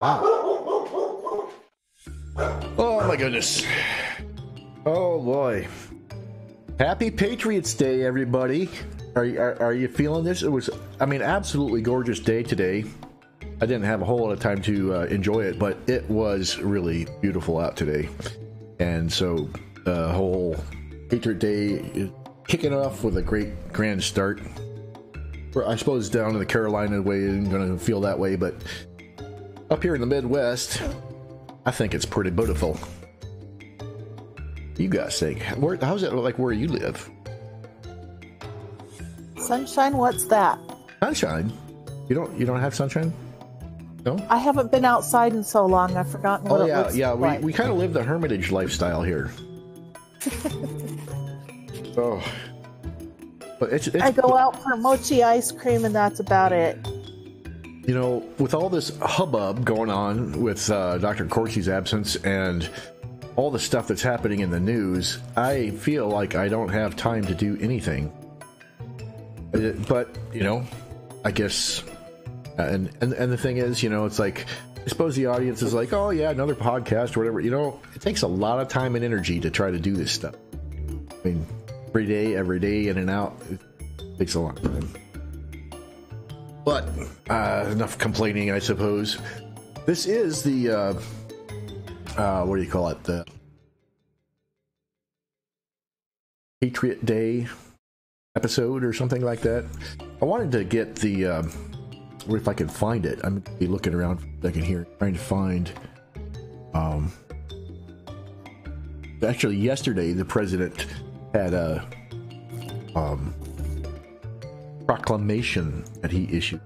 Wow. Oh my goodness. Oh boy. Happy Patriots Day, everybody. Are you feeling this? It was, I mean, absolutely gorgeous day today. I didn't have a whole lot of time to enjoy it, but it was really beautiful out today. And so the whole Patriot Day is kicking off with a great grand start. I suppose down in the Carolina way isn't going to feel that way, but up here in the Midwest, I think it's pretty beautiful. You guys think? How's it like where you live? Sunshine? What's that? Sunshine? You don't have sunshine? No? I haven't been outside in so long. I've forgotten what it looks like. We kind of live the hermitage lifestyle here. Oh, but it's I go out for mochi ice cream, and that's about it. You know, with all this hubbub going on with Dr. Corsi's absence and all the stuff that's happening in the news, I feel like I don't have time to do anything. But you know, I guess, and the thing is, you know, it's like, I suppose the audience is like, oh yeah, another podcast or whatever. You know, it takes a lot of time and energy to try to do this stuff. I mean, every day, in and out, it takes a long time. But enough complaining, I suppose. This is the what do you call it? The Patriot Day episode or something like that. I wanted to get the if I can find it. I'm gonna be looking around for a second here, trying to find. Actually, yesterday the president had a proclamation that he issued.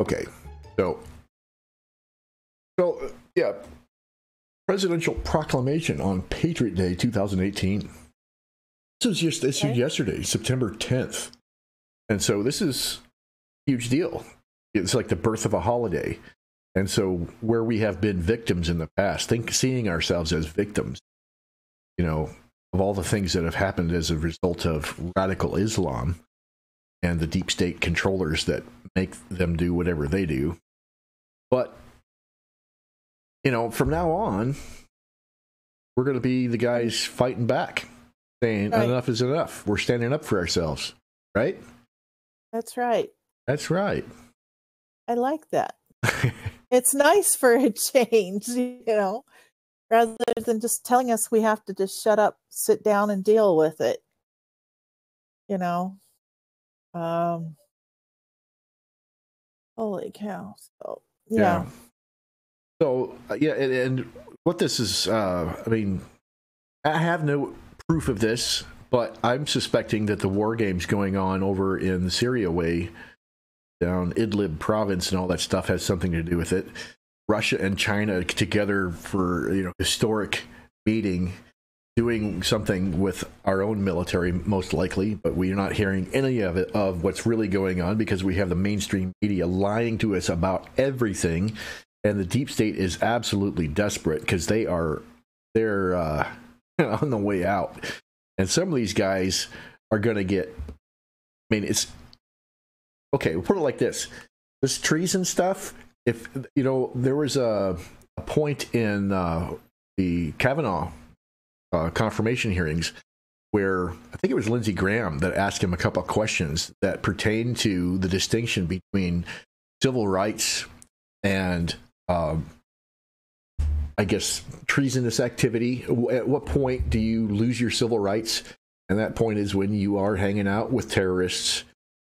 Okay, so yeah, presidential proclamation on Patriot Day 2018. This was just issued yesterday, September 10th, and so this is a huge deal. It's like the birth of a holiday. And so where we have been victims in the past, seeing ourselves as victims, you know, of all the things that have happened as a result of radical Islam and the deep state controllers that make them do whatever they do. But, you know, from now on, we're going to be the guys fighting back, saying enough is enough. We're standing up for ourselves, right? That's right. That's right. I like that. It's nice for a change, you know, rather than just telling us we have to just shut up, sit down, and deal with it. You know, holy cow! So yeah. So yeah, and what this is, I mean, I have no proof of this, but I'm suspecting that the war games going on over in Syria way, down Idlib province and all that stuff, has something to do with it. Russia and China together for, you know, historic meeting, doing something with our own military, most likely, but we're not hearing any of it, of what's really going on, because we have the mainstream media lying to us about everything, and the deep state is absolutely desperate because they're on the way out, and some of these guys are going to get, I mean, it's okay, we'll put it like this. This treason stuff, if, you know, there was a point in the Kavanaugh confirmation hearings where I think it was Lindsey Graham that asked him a couple of questions that pertain to the distinction between civil rights and, I guess, treasonous activity. At what point do you lose your civil rights? And that point is when you are hanging out with terrorists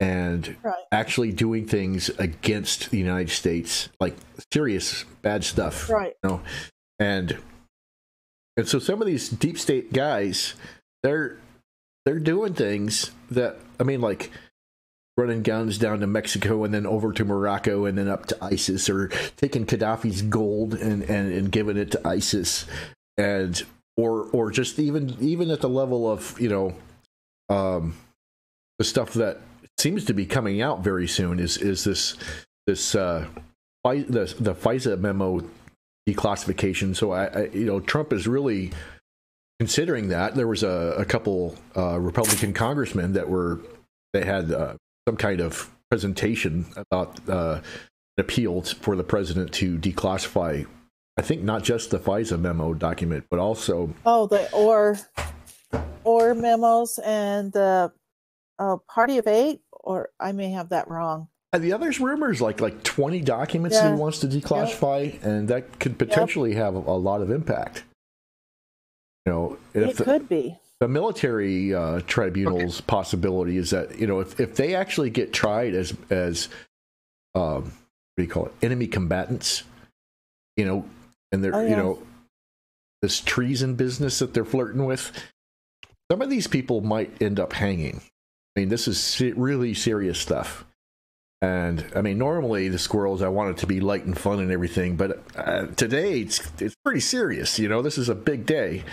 and actually doing things against the United States, like serious bad stuff, right? You know? And so some of these deep state guys, they're doing things that, I mean, like running guns down to Mexico and then over to Morocco and then up to ISIS, or taking Gaddafi's gold and giving it to ISIS, and or just even at the level of, you know, the stuff that seems to be coming out very soon is the FISA memo declassification. So I you know, Trump is really considering that, there was a couple Republican congressmen they had some kind of presentation about an appeal for the president to declassify, I think, not just the FISA memo document, but also the or memos and the Party of Eight, or I may have that wrong. And the other's rumors like 20 documents that he wants to declassify, and that could potentially have a lot of impact. You know, it could be. The military tribunal's possibility is that, you know, if they actually get tried as what do you call it, enemy combatants, you know, and they're you know, this treason business that they're flirting with, some of these people might end up hanging. I mean, this is really serious stuff. And I mean, normally the Squirrels, I want it to be light and fun and everything, but today it's pretty serious. You know, this is a big day,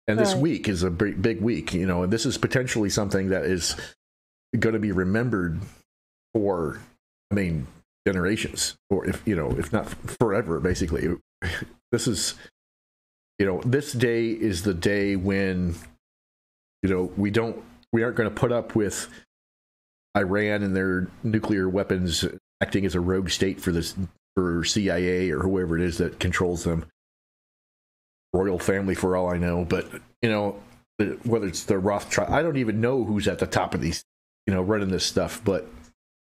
and this week is a big week. You know, and this is potentially something that is going to be remembered for, I mean, generations, or if not forever. Basically, this is, you know, this day is the day when, you know, we aren't going to put up with Iran and their nuclear weapons acting as a rogue state for CIA or whoever it is that controls them. Royal family, for all I know, but you know, whether it's the Rothschild, I don't even know who's at the top of these, you know, running this stuff. But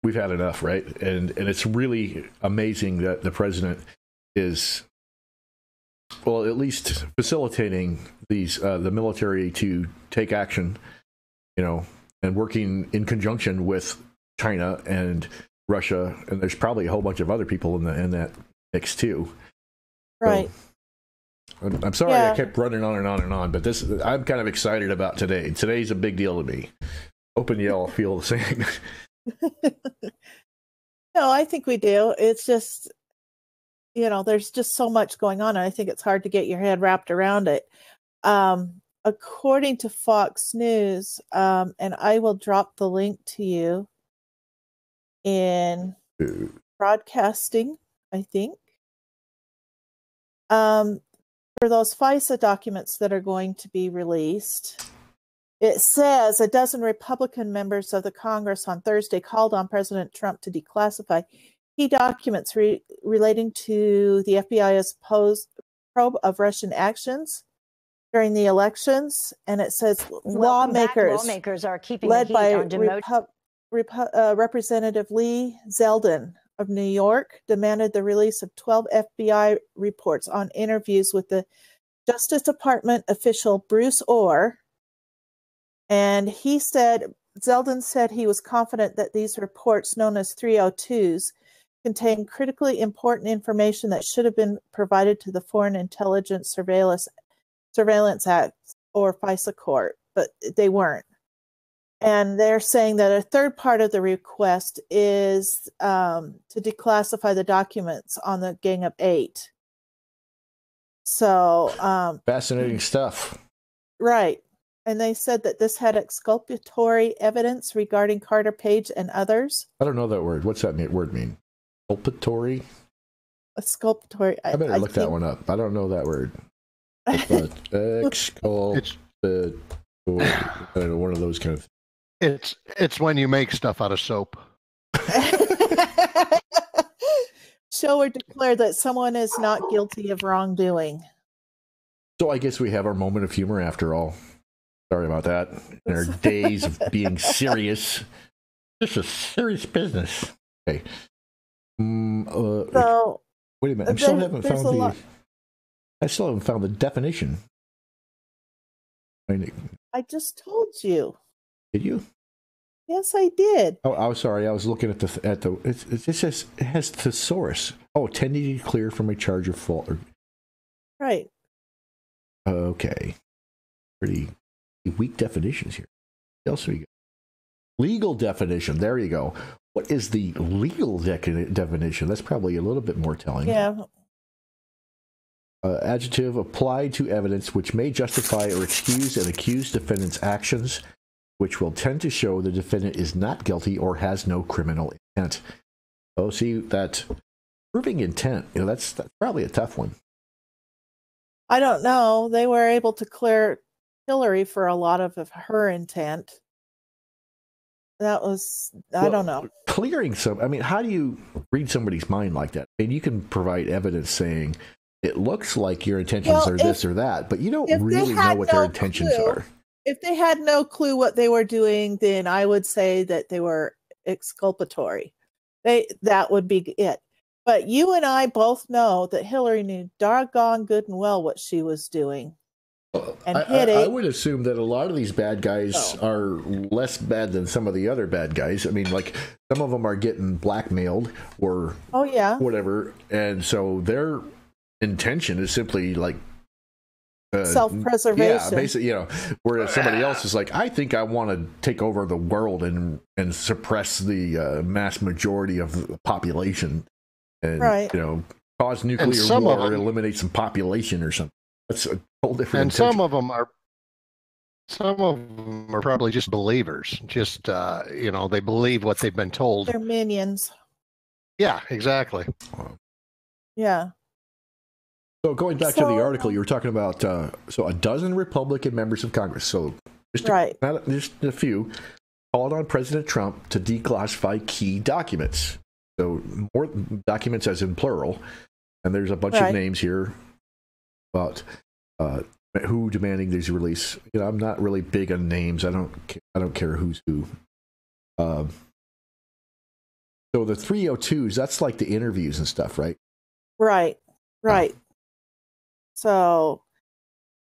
we've had enough, right? And it's really amazing that the president is, well, at least facilitating these the military to take action, you know, and working in conjunction with China and Russia, and there's probably a whole bunch of other people in that mix too. Right. So, I'm sorry I kept running on and on and on, but I'm kind of excited about today. Today's a big deal to me. Hoping you all feel the same. No, I think we do. It's just, you know, there's just so much going on, and I think it's hard to get your head wrapped around it. According to Fox News, and I will drop the link to you in broadcasting, I think, for those FISA documents that are going to be released, it says a dozen Republican members of the Congress on Thursday called on President Trump to declassify key documents relating to the FBI's probe of Russian actions during the elections, and it says lawmakers are keeping led by on Representative Lee Zeldin of New York demanded the release of 12 FBI reports on interviews with the Justice Department official Bruce Orr, and Zeldin said he was confident that these reports, known as 302s, contain critically important information that should have been provided to the Foreign Intelligence Surveillance Act or FISA court, but they weren't. And they're saying that a third part of the request is to declassify the documents on the Gang of Eight. So fascinating stuff. Right. And they said that this had exculpatory evidence regarding Carter Page and others. I don't know that word. What's that word mean? Exculpatory? Exculpatory. I better look that one up. I don't know that word. Exculpatory. One of those kind of. It's when you make stuff out of soap. Show or declare that someone is not guilty of wrongdoing. So I guess we have our moment of humor after all. Sorry about that. In our days of being serious. This is serious business. Okay. So wait a minute. I still haven't found the definition. I just told you. Did you? Yes, I did. Oh, I was sorry. I was looking at the. It has thesaurus. Oh, tending to clear from a charge of fault. Right. Okay. Pretty weak definitions here. What else we got? Legal definition. There you go. What is the legal definition? That's probably a little bit more telling. Yeah. Adjective applied to evidence which may justify or excuse an accused defendant's actions, which will tend to show the defendant is not guilty or has no criminal intent. Oh, see, that proving intent, that's probably a tough one. I don't know. They were able to clear Hillary for a lot of her intent. That was, I don't know. Clearing some, I mean, how do you read somebody's mind like that? I mean, you can provide evidence saying it looks like your intentions are this or that, but you don't really know what their intentions are. If they had no clue what they were doing, then I would say that they were exculpatory. That would be it. But you and I both know that Hillary knew doggone good and well what she was doing. And I would assume that a lot of these bad guys are less bad than some of the other bad guys. I mean, like, some of them are getting blackmailed or whatever, and so their intention is simply like self-preservation. Yeah, basically, whereas somebody else is like, I think I want to take over the world and suppress the mass majority of the population, and cause nuclear war or eliminate some population or something. That's a whole different. And some of them are probably just believers. Just they believe what they've been told. They're minions. Yeah, exactly. Yeah. So going back to the article, you were talking about a dozen Republican members of Congress. So just a few called on President Trump to declassify key documents. So more documents, as in plural, and there's a bunch of names here about who demanding these release. I'm not really big on names. I don't care who's who. So the 302s, that's like the interviews and stuff, right? Right. So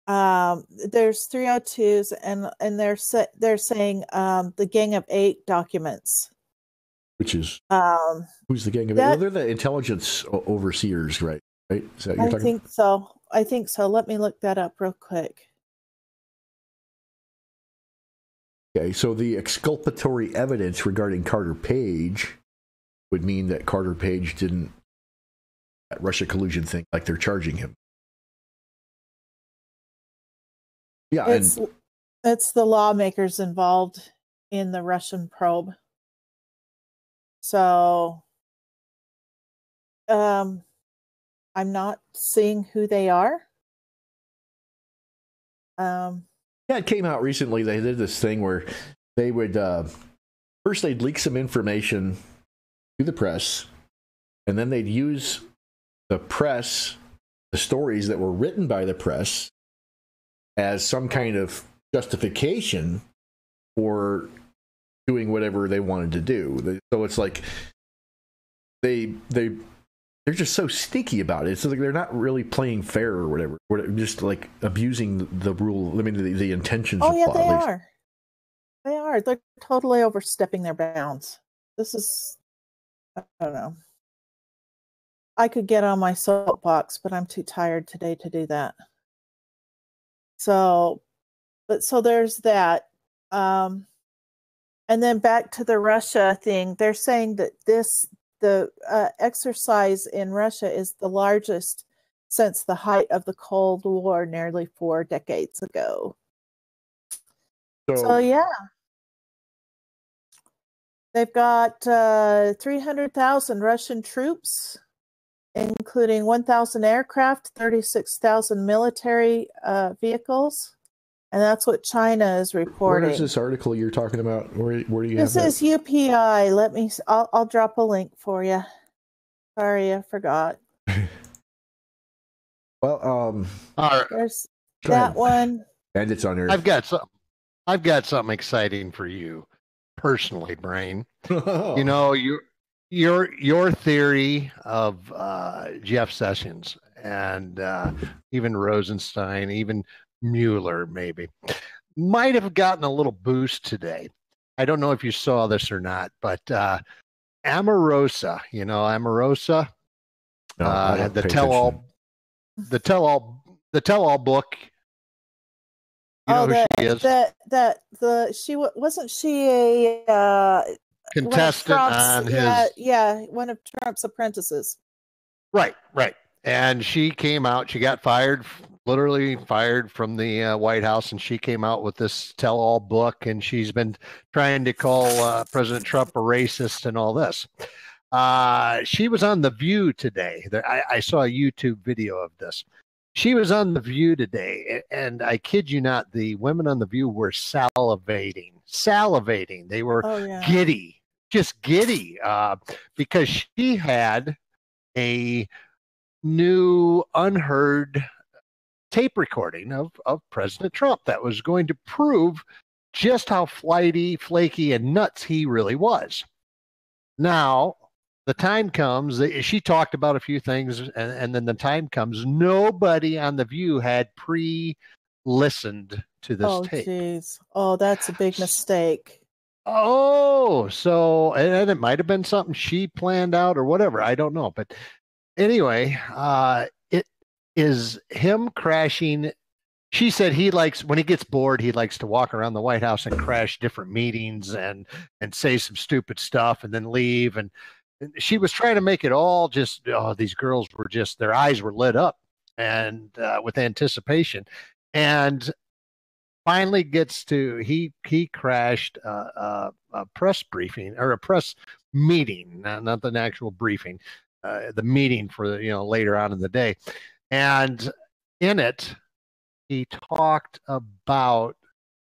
there's 302s, and they're saying the Gang of 8 documents. Which is who's the Gang of 8? Well, they're the intelligence overseers, right? Is that you're talking about? I think so. Let me look that up real quick. Okay, so the exculpatory evidence regarding Carter Page would mean that Carter Page didn't that Russia collusion thing like they're charging him. Yeah, it's the lawmakers involved in the Russian probe. So I'm not seeing who they are. It came out recently. They did this thing where they would first they'd leak some information to the press, and then they'd use the press, the stories that were written by the press, as some kind of justification for doing whatever they wanted to do. So it's like they're just so sneaky about it. It's like they're not really playing fair or whatever. Just like abusing the rule. I mean, the intentions. Oh yeah, they are. They are. They're totally overstepping their bounds. This is, I don't know. I could get on my soapbox, but I'm too tired today to do that. So there's that. And then back to the Russia thing. They're saying that the exercise in Russia is the largest since the height of the Cold War nearly 4 decades ago. So yeah. They've got 300,000 Russian troops, including 1,000 aircraft, 36,000 military vehicles. And that's what China is reporting. Where is this article you're talking about? Where do you have this? This is UPI. I'll drop a link for you. Sorry, I forgot. Well, there's that one. And it's on Earth. I've got something exciting for you, personally, Brain. Your theory of Jeff Sessions and even Rosenstein, even Mueller maybe might have gotten a little boost today. I don't know if you saw this or not, but Omarosa, Omarosa, the tell-all book. You know who she is? She wasn't she a contestant on his one of Trump's apprentices. Right. And she came out, she got literally fired from the White House, and she came out with this tell-all book, and she's been trying to call President Trump a racist and all this. She was on The View today. I saw a YouTube video of this. she was on The View today, and I kid you not, the women on The View were salivating. They were giddy, just giddy, because she had a new unheard tape recording of President Trump that was going to prove just how flighty, flaky, and nuts he really was. Now, the time comes, she talked about a few things, and then the time comes, nobody on The View had pre-listened to this tape. Geez. Oh, that's a big mistake. Oh, so, and it might have been something she planned out or whatever. I don't know. But anyway, it is him crashing. She said he likes, when he gets bored, he likes to walk around the White House and crash different meetings and say some stupid stuff and then leave. And she was trying to make it all just, these girls were just, their eyes were lit up and with anticipation. And finally gets to, he crashed a press briefing or a press meeting, not an actual briefing, the meeting for later on in the day. And in it, he talked about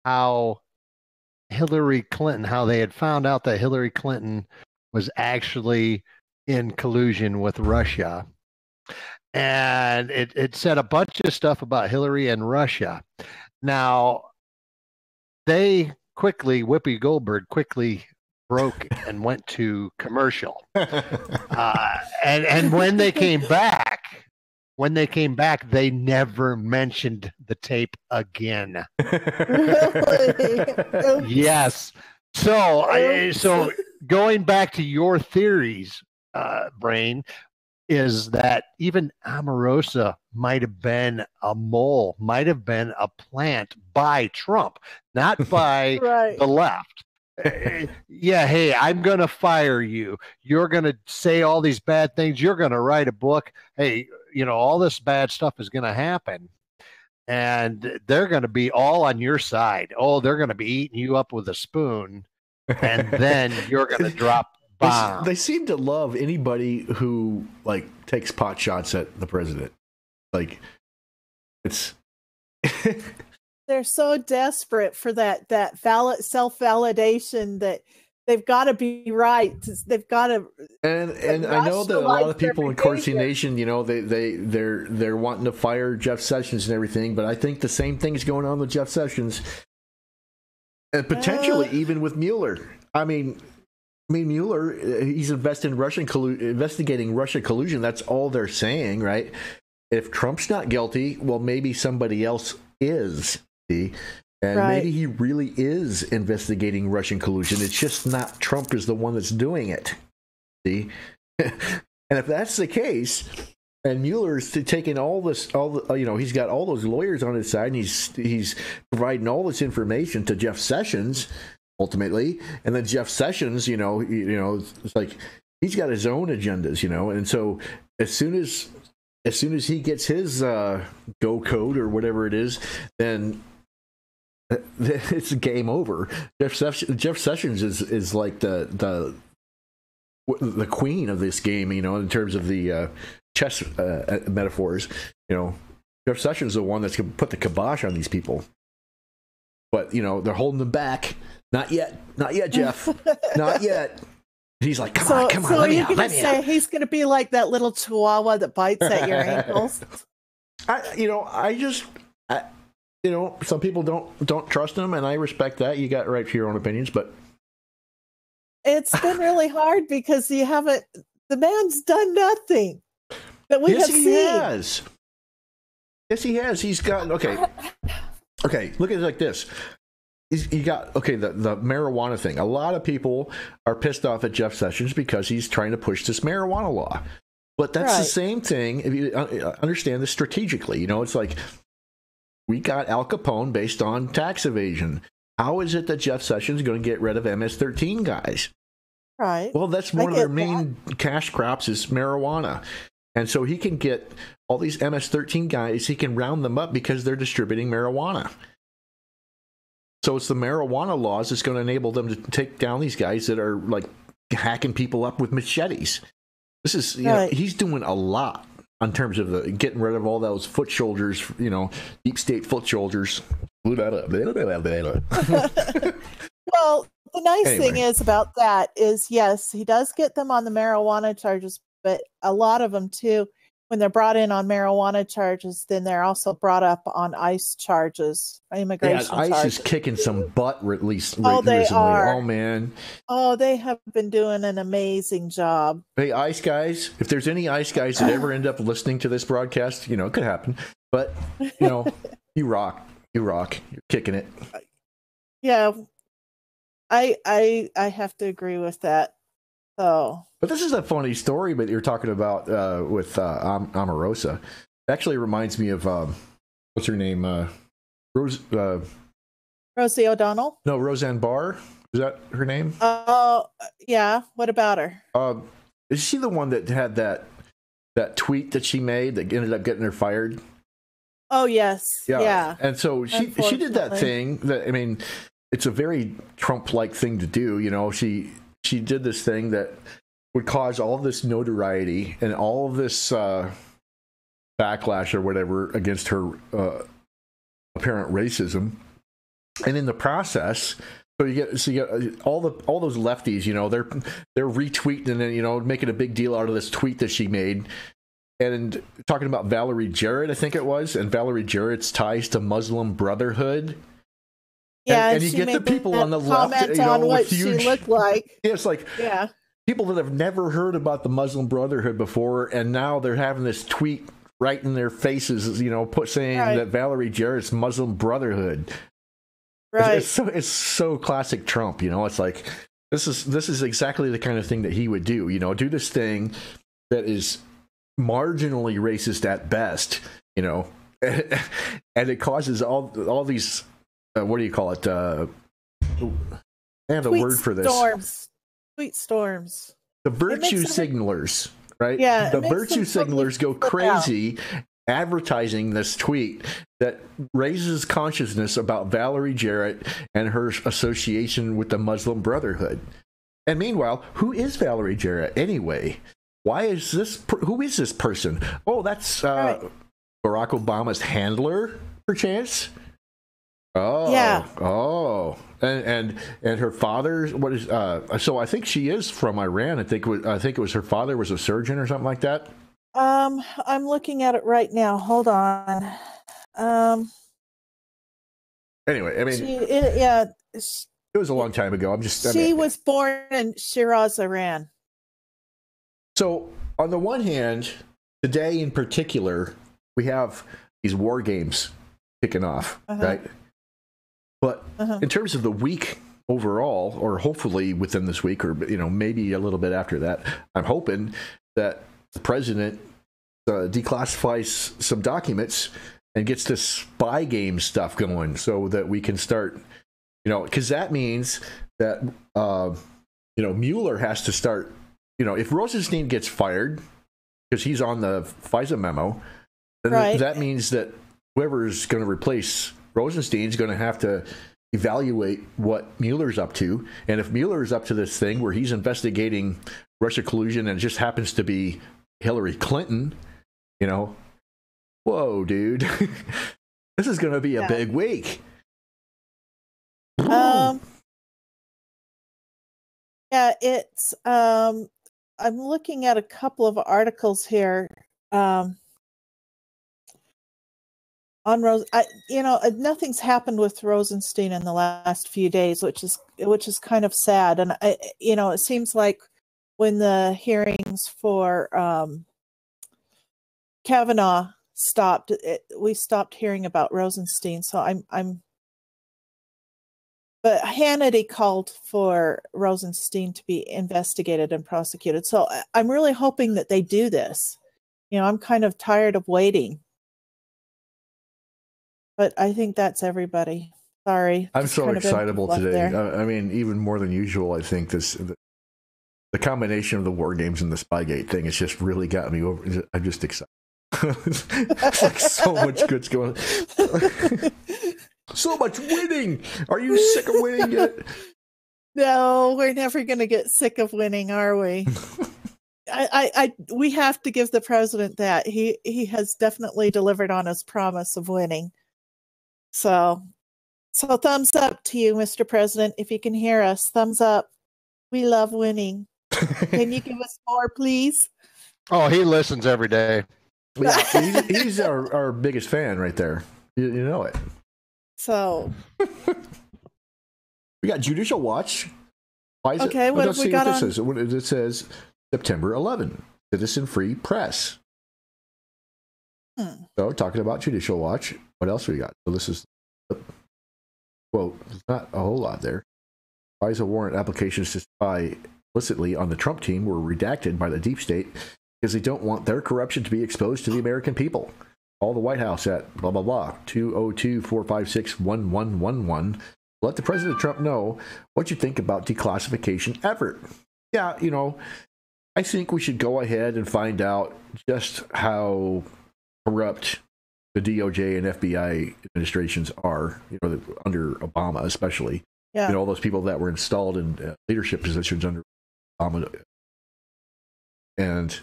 how Hillary Clinton, how they had found out that Hillary Clinton was actually in collusion with Russia. And it said a bunch of stuff about Hillary and Russia. Now, Whoopi Goldberg quickly broke and went to commercial. And when they came back, they never mentioned the tape again. Really? Yes. So going back to your theories, Brain, is that even Omarosa might have been a mole, might have been a plant by Trump, not by the left. Yeah, hey, I'm going to fire you. You're going to say all these bad things. You're going to write a book. Hey, all this bad stuff is going to happen. And they're going to be all on your side. Oh, they're going to be eating you up with a spoon. And then you're going to drop bombs. They seem to love anybody who takes pot shots at the president. It's they're so desperate for that self-validation that they've got to be right. They've got to. And I know that a lot of people in Corsi Nation, they're wanting to fire Jeff Sessions and everything, but I think the same thing is going on with Jeff Sessions, and potentially even with Mueller. I mean, Mueller, he's investigating Russian collusion. That's all they're saying, right? If Trump's not guilty, well, maybe somebody else is. See? And maybe he really is investigating Russian collusion. It's just not Trump is the one that's doing it. See? And if that's the case, and Mueller's taking he's got all those lawyers on his side, and he's providing all this information to Jeff Sessions ultimately, and then Jeff Sessions, it's like he's got his own agendas, and so as soon as he gets his go code or whatever it is, then it's game over. Jeff Sessions is like the queen of this game, in terms of the chess metaphors. Jeff Sessions is the one that's going to put the kibosh on these people. But they're holding them back. Not yet, Jeff. Not yet. He's like, come on. So let me you're out, going to say he's going to be like that little chihuahua that bites at your ankles? Some people don't trust him, and I respect that. You got right to your own opinions, but it's been really hard because the man's done nothing that we have seen. Yes, he has. He's got okay. Look at it like this. You got the marijuana thing. A lot of people are pissed off at Jeff Sessions because he's trying to push this marijuana law. But that's the same thing if you understand this strategically. It's like we got Al Capone based on tax evasion. How is it that Jeff Sessions is going to get rid of MS-13 guys? Right. Well, that's one of their main cash crops is marijuana. And so he can get all these MS-13 guys, he can round them up because they're distributing marijuana. So it's the marijuana laws that's going to enable them to take down these guys that are hacking people up with machetes. This is, he's doing a lot. on terms of the getting rid of all those foot soldiers, you know, deep state foot soldiers. Well, the nice thing is about that is, yes, he does get them on the marijuana charges, but a lot of them too, when they're brought in on marijuana charges, then they're also brought up on ICE charges, immigration charges. ICE is kicking some butt, at least they recently. are. Oh, man. Oh, they have been doing an amazing job. Hey, ICE guys, if there's any ICE guys that ever end up listening to this broadcast, you know, it could happen. But, you know, you rock. You rock. You're kicking it. Yeah. I have to agree with that. So, but this is a funny story, but you're talking about with Omarosa. It actually reminds me of what's her name? Rosie O'Donnell? No, Roseanne Barr. Is that her name? Oh, yeah. What about her? Is she the one that had that tweet that she made that ended up getting her fired? Oh, yes. Yeah. And so she did that thing that, I mean, it's a very Trump-like thing to do. You know, she did this thing that would cause all this notoriety and all of this backlash or whatever against her apparent racism. And in the process, so you get all those lefties, you know, they're retweeting and then, you know, making a big deal out of this tweet that she made. And talking about Valerie Jarrett, I think it was, and Valerie Jarrett's ties to Muslim Brotherhood. Yeah, and you get the people on the left, comment on what she looked like. Yeah, it's like people that have never heard about the Muslim Brotherhood before, and now they're having this tweet right in their faces, you know, saying that Valerie Jarrett's Muslim Brotherhood. Right. It's so classic Trump, you know. It's like this is exactly the kind of thing that he would do, you know, do this thing that is marginally racist at best, you know, and it causes all these. What do you call it? I have a word for this. Tweet storms. The virtue signalers, right? Yeah. The virtue signalers go crazy advertising this tweet that raises consciousness about Valerie Jarrett and her association with the Muslim Brotherhood. And meanwhile, who is Valerie Jarrett anyway? Why is this? Who is this person? Oh, that's Barack Obama's handler, perchance. Oh, yeah. Oh, and her father. What is? So I think she is from Iran. I think it was her father was a surgeon or something like that. I'm looking at it right now. Hold on. Anyway, I mean, it was a long time ago. She was born in Shiraz, Iran. So on the one hand, today in particular, we have these war games kicking off, right? But in terms of the week overall, or hopefully within this week, or you know, maybe a little bit after that, I'm hoping that the president declassifies some documents and gets this spy game stuff going, so that we can start, you know, because that means that you know, Mueller has to start. You know, if Rosenstein gets fired because he's on the FISA memo, then that means that whoever's going to replace Rosenstein's going to have to evaluate what Mueller's up to. And if Mueller's up to this thing where he's investigating Russia collusion and it just happens to be Hillary Clinton, you know, whoa, dude, this is going to be a big week. Yeah, it's I'm looking at a couple of articles here on Rose. You know, nothing's happened with Rosenstein in the last few days, which is kind of sad. And you know, it seems like when the hearings for Kavanaugh stopped, we stopped hearing about Rosenstein. So but Hannity called for Rosenstein to be investigated and prosecuted. So I'm really hoping that they do this. You know, I'm kind of tired of waiting. But I think that's everybody. Sorry. I'm so excitable today. I mean, even more than usual, I think the combination of the war games and the Spygate thing has just really got me over. I'm just excited. It's like so much good's going on. So much winning. Are you sick of winning yet? No, we're never going to get sick of winning, are we? we have to give the president that he has definitely delivered on his promise of winning. So thumbs up to you, Mr. President. If you can hear us, thumbs up. We love winning. Can you give us more, please? Oh, he listens every day. Yeah, he's our biggest fan right there. You know it. So we got Judicial Watch. Why is okay, what have we got on? It says September 11, Citizen Free Press. So talking about Judicial Watch, what else we got? So this is quote. There's not a whole lot there. FISA warrant applications to spy explicitly on the Trump team were redacted by the deep state because they don't want their corruption to be exposed to the American people. Call the White House at blah blah blah 202-456-1111. Let the President Trump know what you think about declassification effort. Yeah, I think we should go ahead and find out just how corrupt the DOJ and FBI administrations are, under Obama especially. Yeah. All those people that were installed in leadership positions under Obama. And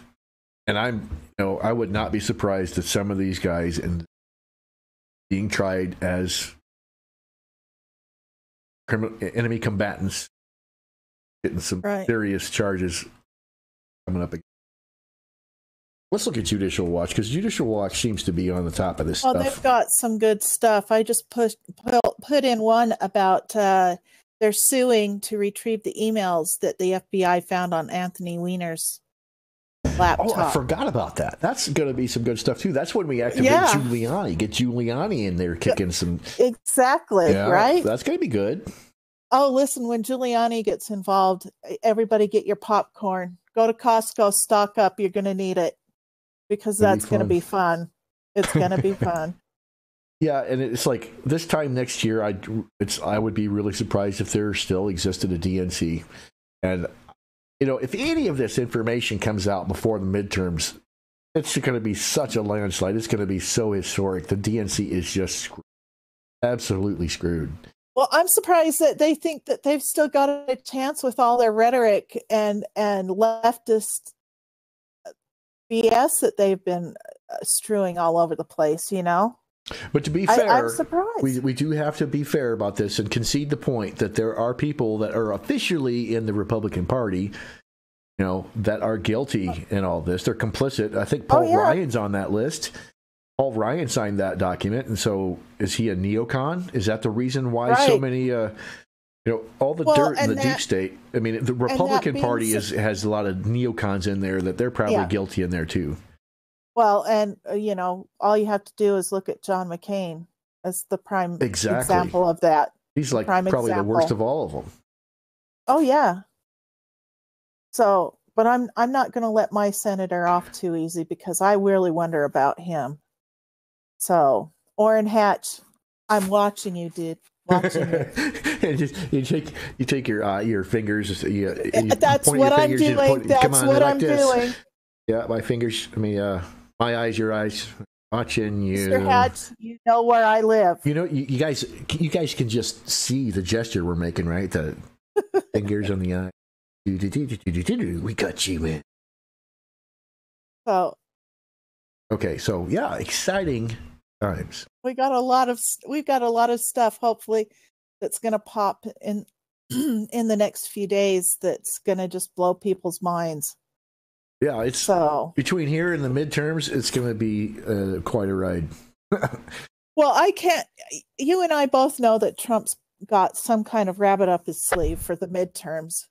I'm, I would not be surprised that some of these guys being tried as enemy combatants, getting some serious charges coming up again. Let's look at Judicial Watch, because Judicial Watch seems to be on the top of this stuff. They've got some good stuff. I just put in one about they're suing to retrieve the emails that the FBI found on Anthony Weiner's laptop. Oh, I forgot about that. That's going to be some good stuff, too. That's when we activate Giuliani. Get Giuliani in there kicking some... Exactly, right? That's going to be good. Oh, listen, when Giuliani gets involved, everybody get your popcorn. Go to Costco, stock up. You're going to need it. Because that's going to be fun. It's going to be fun. Yeah, and it's like this time next year, I would be really surprised if there still existed a DNC. And, if any of this information comes out before the midterms, it's going to be such a landslide. It's going to be so historic. The DNC is just absolutely screwed. Well, I'm surprised that they think that they've still got a chance with all their rhetoric and leftist BS that they've been strewing all over the place, But to be fair, I'm surprised. We do have to be fair about this and concede the point that there are people that are officially in the Republican Party, that are guilty in all this. They're complicit. I think Paul Ryan's on that list. Paul Ryan signed that document, and so is he a neocon? Is that the reason why so many... all the dirt in the deep state. I mean, the Republican Party has a lot of neocons in there that they're probably guilty in there too. Well, and all you have to do is look at John McCain as the prime example of that. He's like probably the worst of all of them. Oh yeah. So, but I'm not going to let my senator off too easy because I really wonder about him. So, Orrin Hatch, I'm watching you, dude. You take your fingers. That's what I'm doing. That's what I'm doing. Yeah, my fingers. My eyes, your eyes, watching you. Mr. Hatch, you know where I live. You guys can just see the gesture we're making, right? The fingers on the eye. We got you, man. So. Okay, so exciting times. We've got a lot of stuff, hopefully, that's going to pop in the next few days. That's going to just blow people's minds. Yeah, it's between here and the midterms. It's going to be quite a ride. Well, you and I both know that Trump's got some kind of rabbit up his sleeve for the midterms,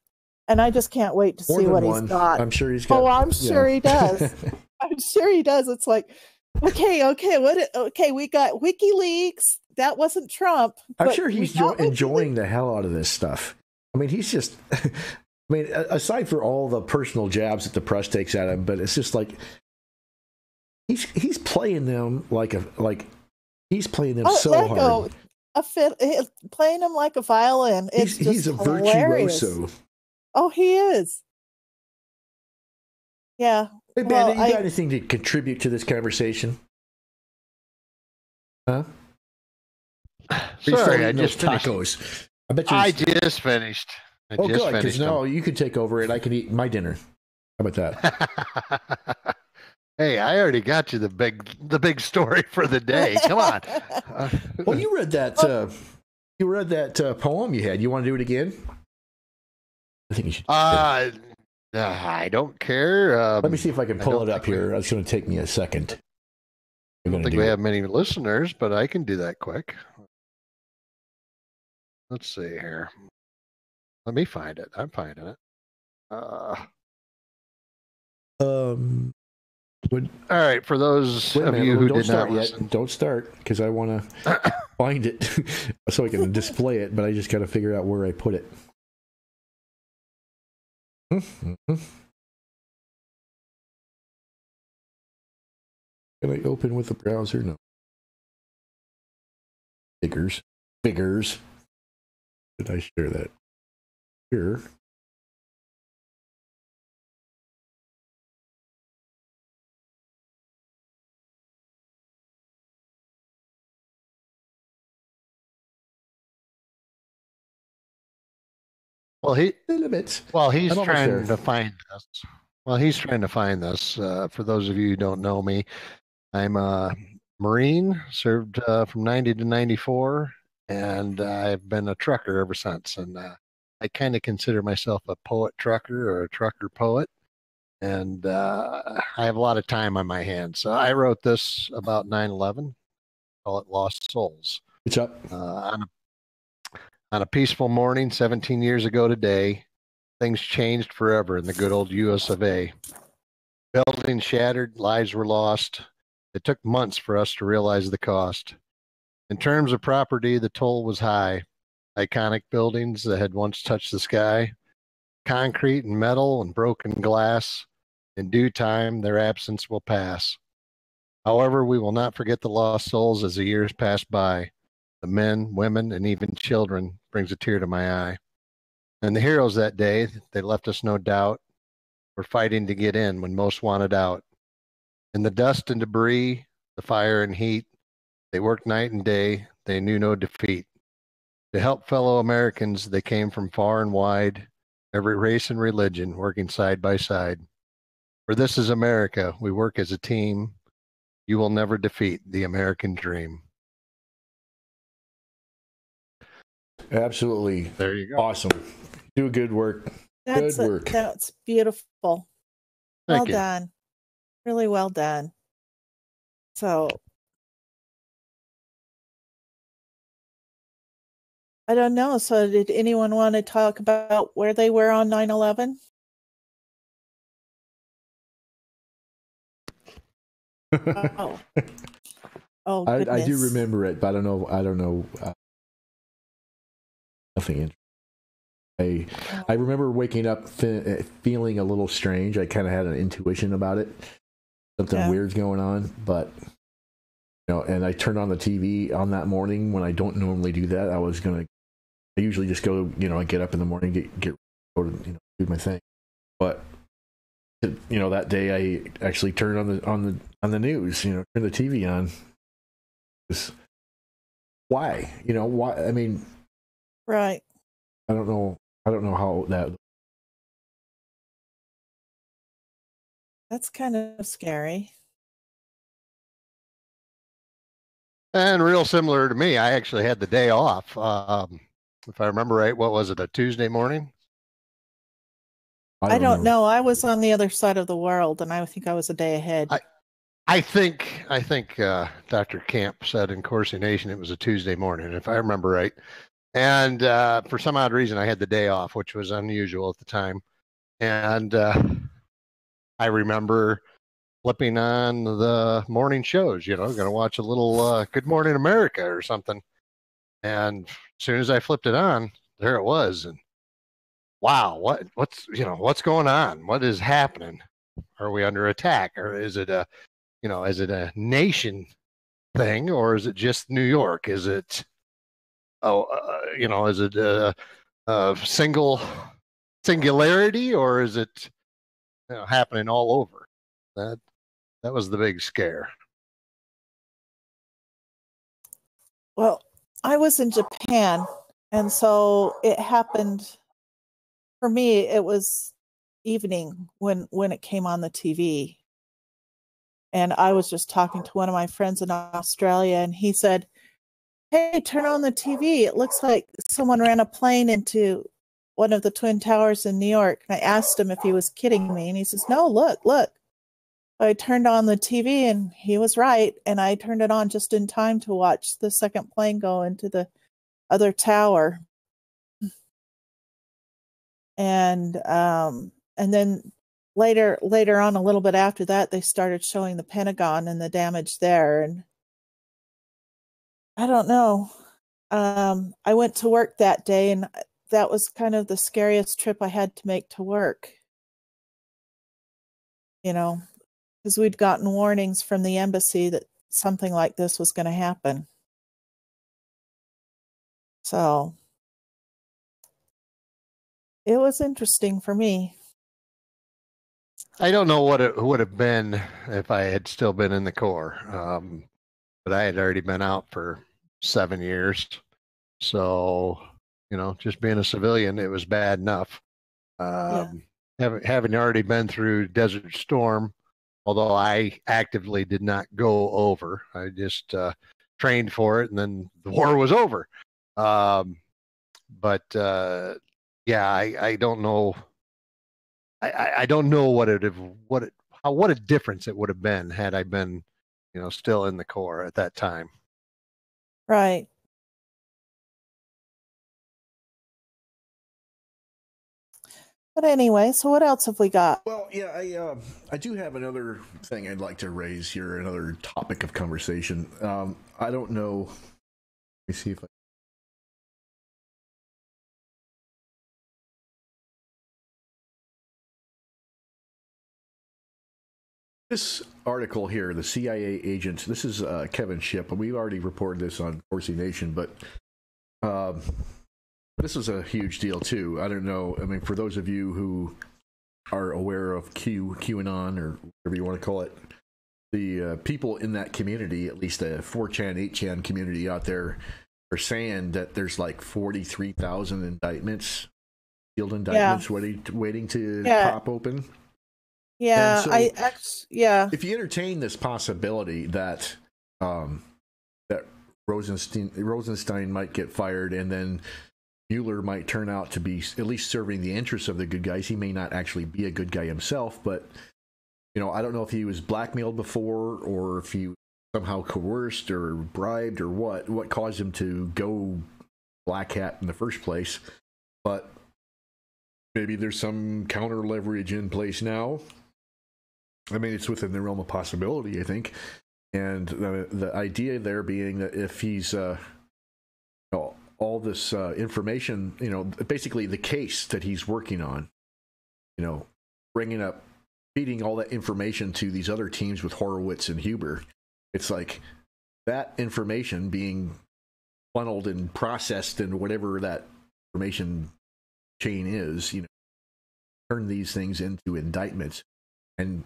and I just can't wait to see what he's got. I'm sure he's got. Oh, I'm sure he does. I'm sure he does. It's like, okay, we got WikiLeaks. That wasn't Trump. I'm sure he's enjoying the hell out of this stuff. I mean, he's just, aside for all the personal jabs that the press takes at him, but it's just like, he's playing them he's playing them so hard. Playing them like a violin. He's a hilarious. Virtuoso. Oh, he is. Yeah. Hey, Bandit, you got anything to contribute to this conversation? Huh? Sorry, I just tacos. Finished. I bet you. I just finished. Good, because now you can take over and I can eat my dinner. How about that? Hey, I already got you the big story for the day. Come on. Well, you read that. You read that poem you had. You want to do it again? I think you should. I don't care. Let me see if I can pull it up here. It's going to take me a second. I don't think we have many listeners, but I can do that quick. Let's see here. Let me find it. I'm finding it. All right. For those of you who did not listen, don't start because I want to find it so I can display it. But I just got to figure out where I put it. Can I open with the browser? No. Figures. Did I share that? Here. he's trying to find this. Well, he's trying to find this. For those of you who don't know me, I'm a Marine, served from 90 to 94, and I've been a trucker ever since. And I kind of consider myself a poet trucker or a trucker poet. And I have a lot of time on my hands. So I wrote this about 9/11, call it Lost Souls. What's up? On a peaceful morning 17 years ago today, things changed forever in the good old US of A. Buildings shattered, lives were lost. It took months for us to realize the cost. In terms of property, the toll was high. Iconic buildings that had once touched the sky, concrete and metal and broken glass. In due time, their absence will pass. However, we will not forget the lost souls as the years pass by. The men, women, and even children brings a tear to my eye. And the heroes that day, they left us no doubt, were fighting to get in when most wanted out. In the dust and debris, the fire and heat, they worked night and day, they knew no defeat. To help fellow Americans, they came from far and wide, every race and religion, working side by side. For this is America, we work as a team. You will never defeat the American dream. Absolutely. There you go. Awesome. Do good work. Good work. That's beautiful. Thank you. Done. Really well done. So I don't know. So did anyone want to talk about where they were on 9/11? Oh, I do remember it, but I don't know. Nothing. I remember waking up feeling a little strange. I kind of had an intuition about it. Something weird's going on, but and I turned on the TV on that morning when I don't normally do that. I usually just go, I get up in the morning, go to, do my thing. But that day I actually turned on the news, turn the TV on. Why? Why? I mean, right. I don't know how that. That's kind of scary. And real similar to me, I actually had the day off. If I remember right, what was it, a Tuesday morning? I don't know. I was on the other side of the world, and I think I was a day ahead. I think Dr. Camp said in Corsi Nation it was a Tuesday morning, if I remember right. And for some odd reason, I had the day off, which was unusual at the time. And I remember flipping on the morning shows, going to watch a little Good Morning America or something. And as soon as I flipped it on, there it was. And wow, what's going on? What is happening? Are we under attack, or is it a nation thing, or is it just New York? Is it is it a singularity, or is it happening all over? That was the big scare. Well, I was in Japan, and so it happened. For me, it was, evening when it came on the TV. And I was just talking to one of my friends in Australia, and he said, "Hey, turn on the TV. It looks like someone ran a plane into one of the Twin Towers in New York." And I asked him if he was kidding me, and he says, "No, look." I turned on the TV, and he was right. And I turned it on just in time to watch the second plane go into the other tower. And then later on, a little bit after that, they started showing the Pentagon and the damage there. And I don't know. I went to work that day, and that was kind of the scariest trip I had to make to work. You know, because we'd gotten warnings from the embassy that something like this was going to happen. So it was interesting for me. I don't know what it would have been if I had still been in the Corps, but I had already been out for 7 years. So, just being a civilian, it was bad enough. Having already been through Desert Storm, although I actively did not go over, I just trained for it, and then the war was over. But I don't know. I don't know what a difference it would have been had I been, still in the Corps at that time. Right. But anyway, so what else have we got? Well, yeah, I do have another thing I'd like to raise here, another topic of conversation. I don't know. Let me see if I. This article here, the CIA agent, this is Kevin Shipp, and we've already reported this on Corsi Nation, but this is a huge deal too. I don't know. I mean, for those of you who are aware of QAnon, or whatever you want to call it, the people in that community, at least the 4chan, 8chan community out there, are saying that there's like 43,000 indictments, sealed indictments, waiting to pop open. Yeah, so if you entertain this possibility that that Rosenstein might get fired, and then Mueller might turn out to be at least serving the interests of the good guys. He may not actually be a good guy himself, but I don't know if he was blackmailed before, or if he was somehow coerced or bribed, or what caused him to go black hat in the first place. But maybe there's some counter leverage in place now. I mean, it's within the realm of possibility, I think. And the idea there being that if he's all this information, basically the case that he's working on, feeding all that information to these other teams with Horowitz and Huber, it's like that information being funneled and processed and whatever that information chain is, turn these things into indictments. And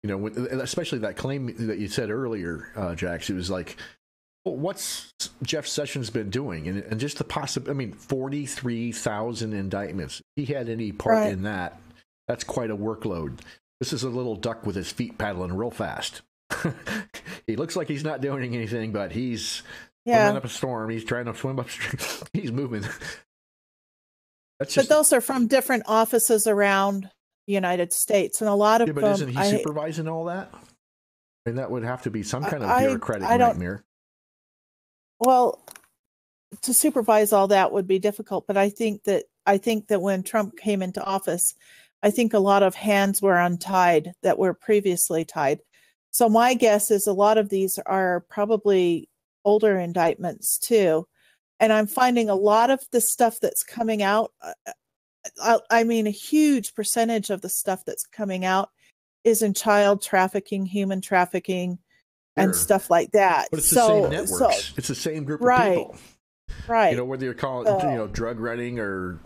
especially that claim that you said earlier, Jax, it was like, well, what's Jeff Sessions been doing? And just the 43,000 indictments. If he had any part in that, that's quite a workload. This is a little duck with his feet paddling real fast. He looks like he's not doing anything, but he's swimming up a storm. He's trying to swim upstream. He's moving. But those are from different offices around the United States, and a lot of but them. Isn't he supervising all that? I mean, that would have to be some kind of bureaucratic nightmare. Well, to supervise all that would be difficult, but I think that when Trump came into office, I think a lot of hands were untied that were previously tied. So my guess is a lot of these are probably older indictments too. And I'm finding a lot of the stuff that's coming out, I mean, a huge percentage of the stuff that's coming out is in child trafficking, human trafficking, and stuff like that. But it's the same networks. It's the same group of people. Right. Whether you're calling it, drug running, or,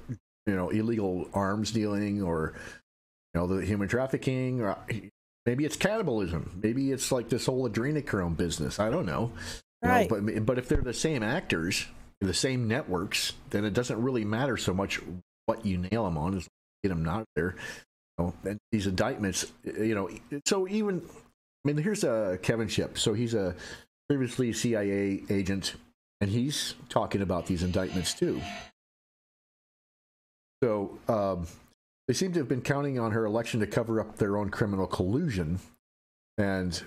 illegal arms dealing, or, the human trafficking, or maybe it's cannibalism. Maybe it's like this whole adrenochrome business. I don't know. Right. But if they're the same actors, the same networks, then it doesn't really matter so much what you nail them on, is get them out there. and these indictments, so even, I mean, here's Kevin Shipp. So he's a previously CIA agent, and he's talking about these indictments too. So they seem to have been counting on her election to cover up their own criminal collusion, and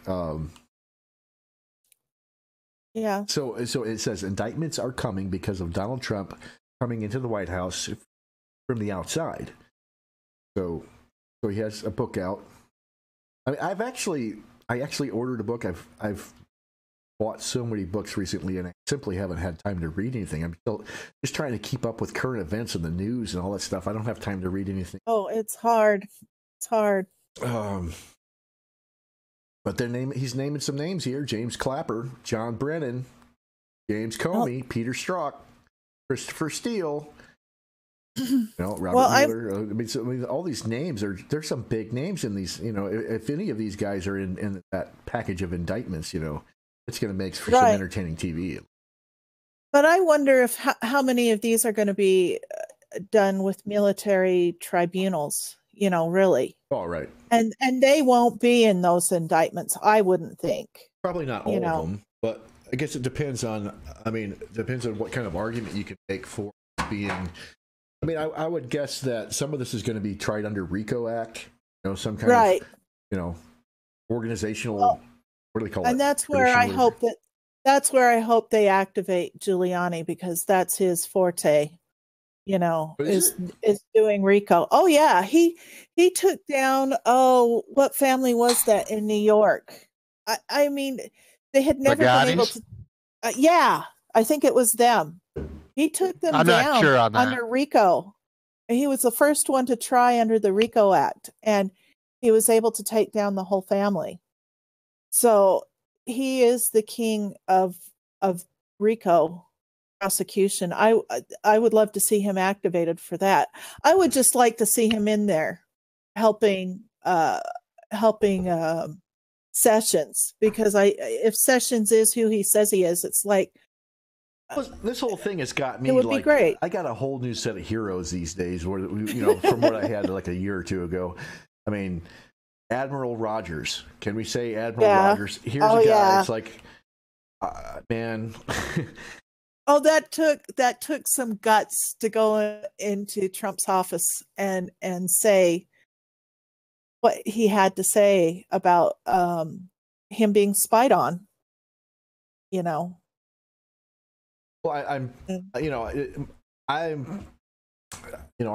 yeah. So it says indictments are coming because of Donald Trump coming into the White House from the outside. So he has a book out. I mean, I actually ordered a book. I've bought so many books recently, and I simply haven't had time to read anything. I'm still just trying to keep up with current events and the news and all that stuff. I don't have time to read anything. Oh, it's hard. It's hard. But he's naming some names here: James Clapper, John Brennan, James Comey, Peter Strzok, Christopher Steele. Robert Mueller. I mean, all these names there's some big names in these. If any of these guys are in that package of indictments, it's going to make for some entertaining TV. But I wonder if how many of these are going to be done with military tribunals. Really. All right. And they won't be in those indictments, I wouldn't think. Probably not all of them, but I guess it depends on what kind of argument you can make for being. I mean, I would guess that some of this is going to be tried under RICO Act, some kind of, organizational. What do they call it? And that's where I hope they activate Giuliani, because that's his forte. Is doing RICO. Oh yeah, he took down. Oh, what family was that in New York? I mean, they had never been able to. Yeah, I think it was them. He took them down not sure on that. Under RICO. He was the first one to try under the RICO Act, and he was able to take down the whole family. So he is the king of RICO prosecution. I would love to see him activated for that. I would just like to see him in there helping Sessions, because if Sessions is who he says he is, it's like this whole thing has got me. It would be great. I got a whole new set of heroes these days, where from what I had like a year or two ago. I mean, Admiral Rogers. Can we say Admiral Rogers? Here's a guy. Yeah. It's like, man. Oh, that took some guts to go into Trump's office and say what he had to say about him being spied on. Well, I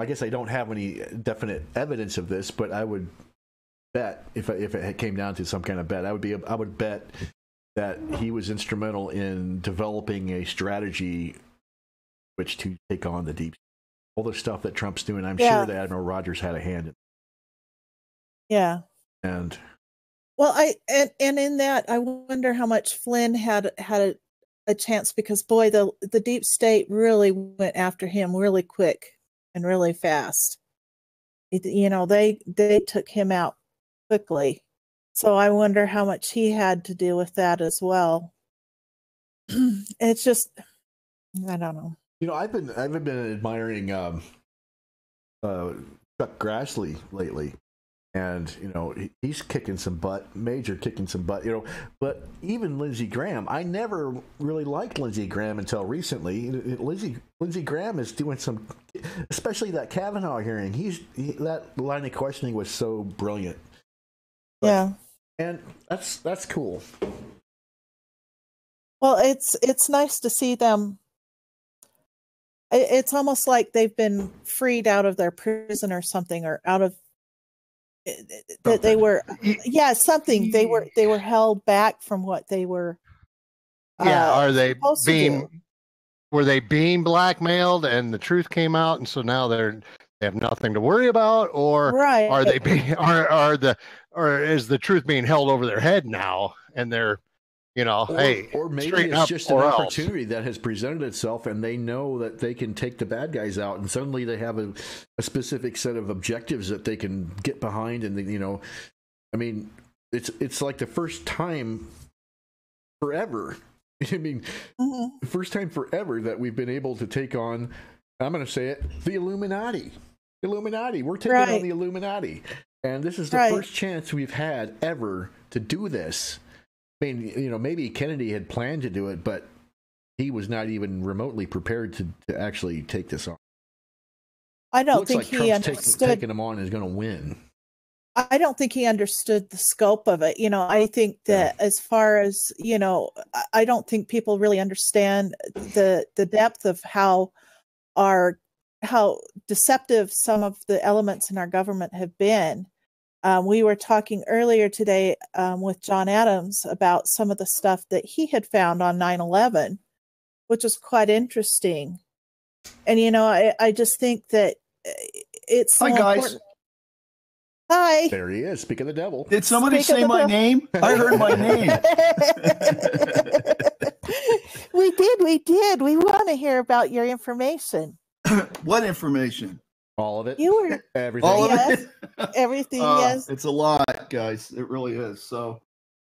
guess I don't have any definite evidence of this, but I would bet if it came down to some kind of bet, I would bet that he was instrumental in developing a strategy which to take on the deep, all the stuff that Trump's doing. I'm sure that Admiral Rogers had a hand in. Yeah. And and in that, I wonder how much Flynn had a chance, because boy, the deep state really went after him really quick and really fast. They took him out quickly. So I wonder how much he had to do with that as well. It's just, I don't know. I've been admiring Chuck Grassley lately, and he's kicking some butt, major kicking some butt. But even Lindsey Graham, I never really liked Lindsey Graham until recently. Lindsey Graham is doing some, especially that Kavanaugh hearing. That line of questioning was so brilliant. Yeah. And that's cool. Well, it's nice to see them. It's almost like they've been freed out of their prison or something, or out of that they were. Yeah, something they were held back from what they were. Are they were they being blackmailed and the truth came out, and so now they have nothing to worry about, or are they being or is the truth being held over their head now, and they're or maybe it's just an opportunity that has presented itself, and they know that they can take the bad guys out, and suddenly they have a specific set of objectives that they can get behind, and I mean, it's like the first time forever. I mean, the first time forever that we've been able to take on, I'm going to say it, the Illuminati. We're taking on the Illuminati. And this is the first chance we've had ever to do this. I mean, maybe Kennedy had planned to do it, but he was not even remotely prepared to actually take this on. I don't think he understood. Taking him on is going to win. I don't think he understood the scope of it. I think that as far as, I don't think people really understand the depth of how deceptive some of the elements in our government have been. We were talking earlier today with John Adams about some of the stuff that he had found on 9/11, which was quite interesting. And, I just think that it's so important. Hi. There he is. Speak of the devil. Did somebody say my name? I heard my name. We did. We want to hear about your information. What information? All of it. You were everything. All of it. Everything. Yes. It's a lot, guys. It really is. So,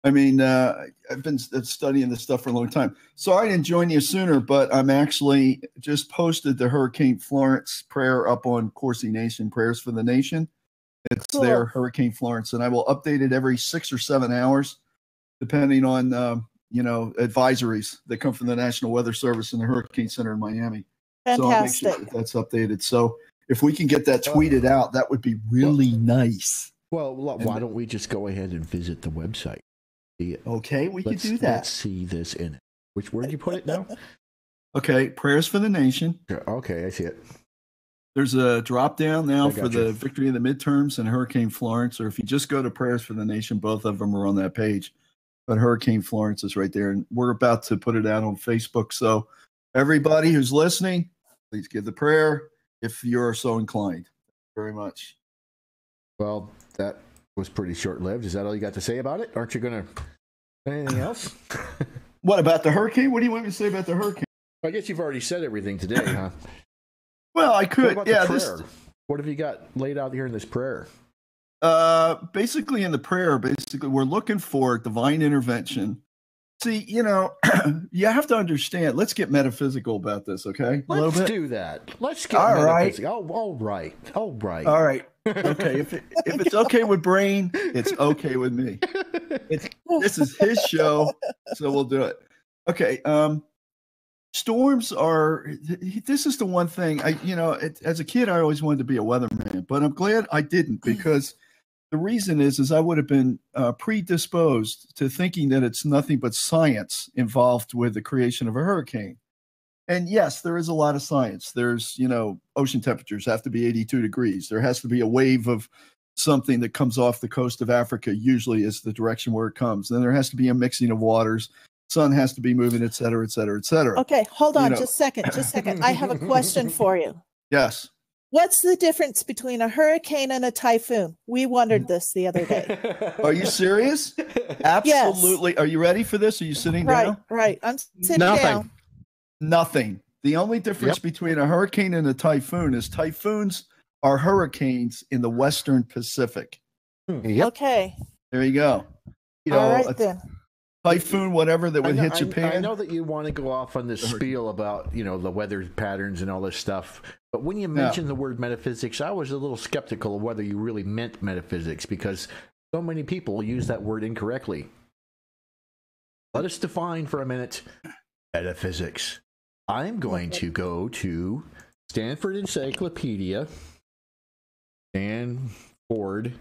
I mean, I've been studying this stuff for a long time. Sorry I didn't join you sooner, but I'm actually just posted the Hurricane Florence prayer up on Corsi Nation, Prayers for the Nation. It's cool. There, Hurricane Florence, and I will update it every 6 or 7 hours, depending on advisories that come from the National Weather Service and the Hurricane Center in Miami. Fantastic. So I'll make sure that's updated. So if we can get that tweeted out, that would be really nice. Well, why don't we just go ahead and visit the website? Okay, we can do that. Let's see this in it. Where did you put it now? Okay, Prayers for the Nation. Okay, I see it. There's a drop down now for the victory of the midterms and Hurricane Florence, or if you just go to Prayers for the Nation, both of them are on that page. But Hurricane Florence is right there, and we're about to put it out on Facebook. So everybody who's listening, please give the prayer if you're so inclined. Very much. Well, that was pretty short-lived. Is that all you got to say about it? Aren't you going to say anything else? What about the hurricane? What do you want me to say about the hurricane? I guess you've already said everything today, huh? Well, I could. What about the prayer? What have you got laid out here in this prayer? Basically in the prayer, we're looking for divine intervention. See, you have to understand. Let's get metaphysical about this, okay? Let's do that. Let's get metaphysical. All right. All right. Okay. If it's okay with Brain, it's okay with me. This is his show, so we'll do it. Okay. Storms are. This is the one thing as a kid, I always wanted to be a weatherman, but I'm glad I didn't, because the reason is I would have been predisposed to thinking that it's nothing but science involved with the creation of a hurricane. And yes, there is a lot of science. There's, ocean temperatures have to be 82 degrees. There has to be a wave of something that comes off the coast of Africa, usually is the direction where it comes. Then there has to be a mixing of waters. Sun has to be moving, et cetera, et cetera, et cetera. Okay, hold on just a second. I have a question for you. Yes. What's the difference between a hurricane and a typhoon? We wondered this the other day. Are you serious? Absolutely. Yes. Are you ready for this? Are you sitting down? Right. I'm sitting down. Nothing. The only difference between a hurricane and a typhoon is typhoons are hurricanes in the Western Pacific. Yep. Okay. There you go. All right, then. Typhoon, whatever that would hit Japan. I know that you want to go off on this spiel about, the weather patterns and all this stuff. But when you mentioned the word metaphysics, I was a little skeptical of whether you really meant metaphysics, because so many people use that word incorrectly. Let us define for a minute metaphysics. I'm going to go to Stanford Encyclopedia. Stanford.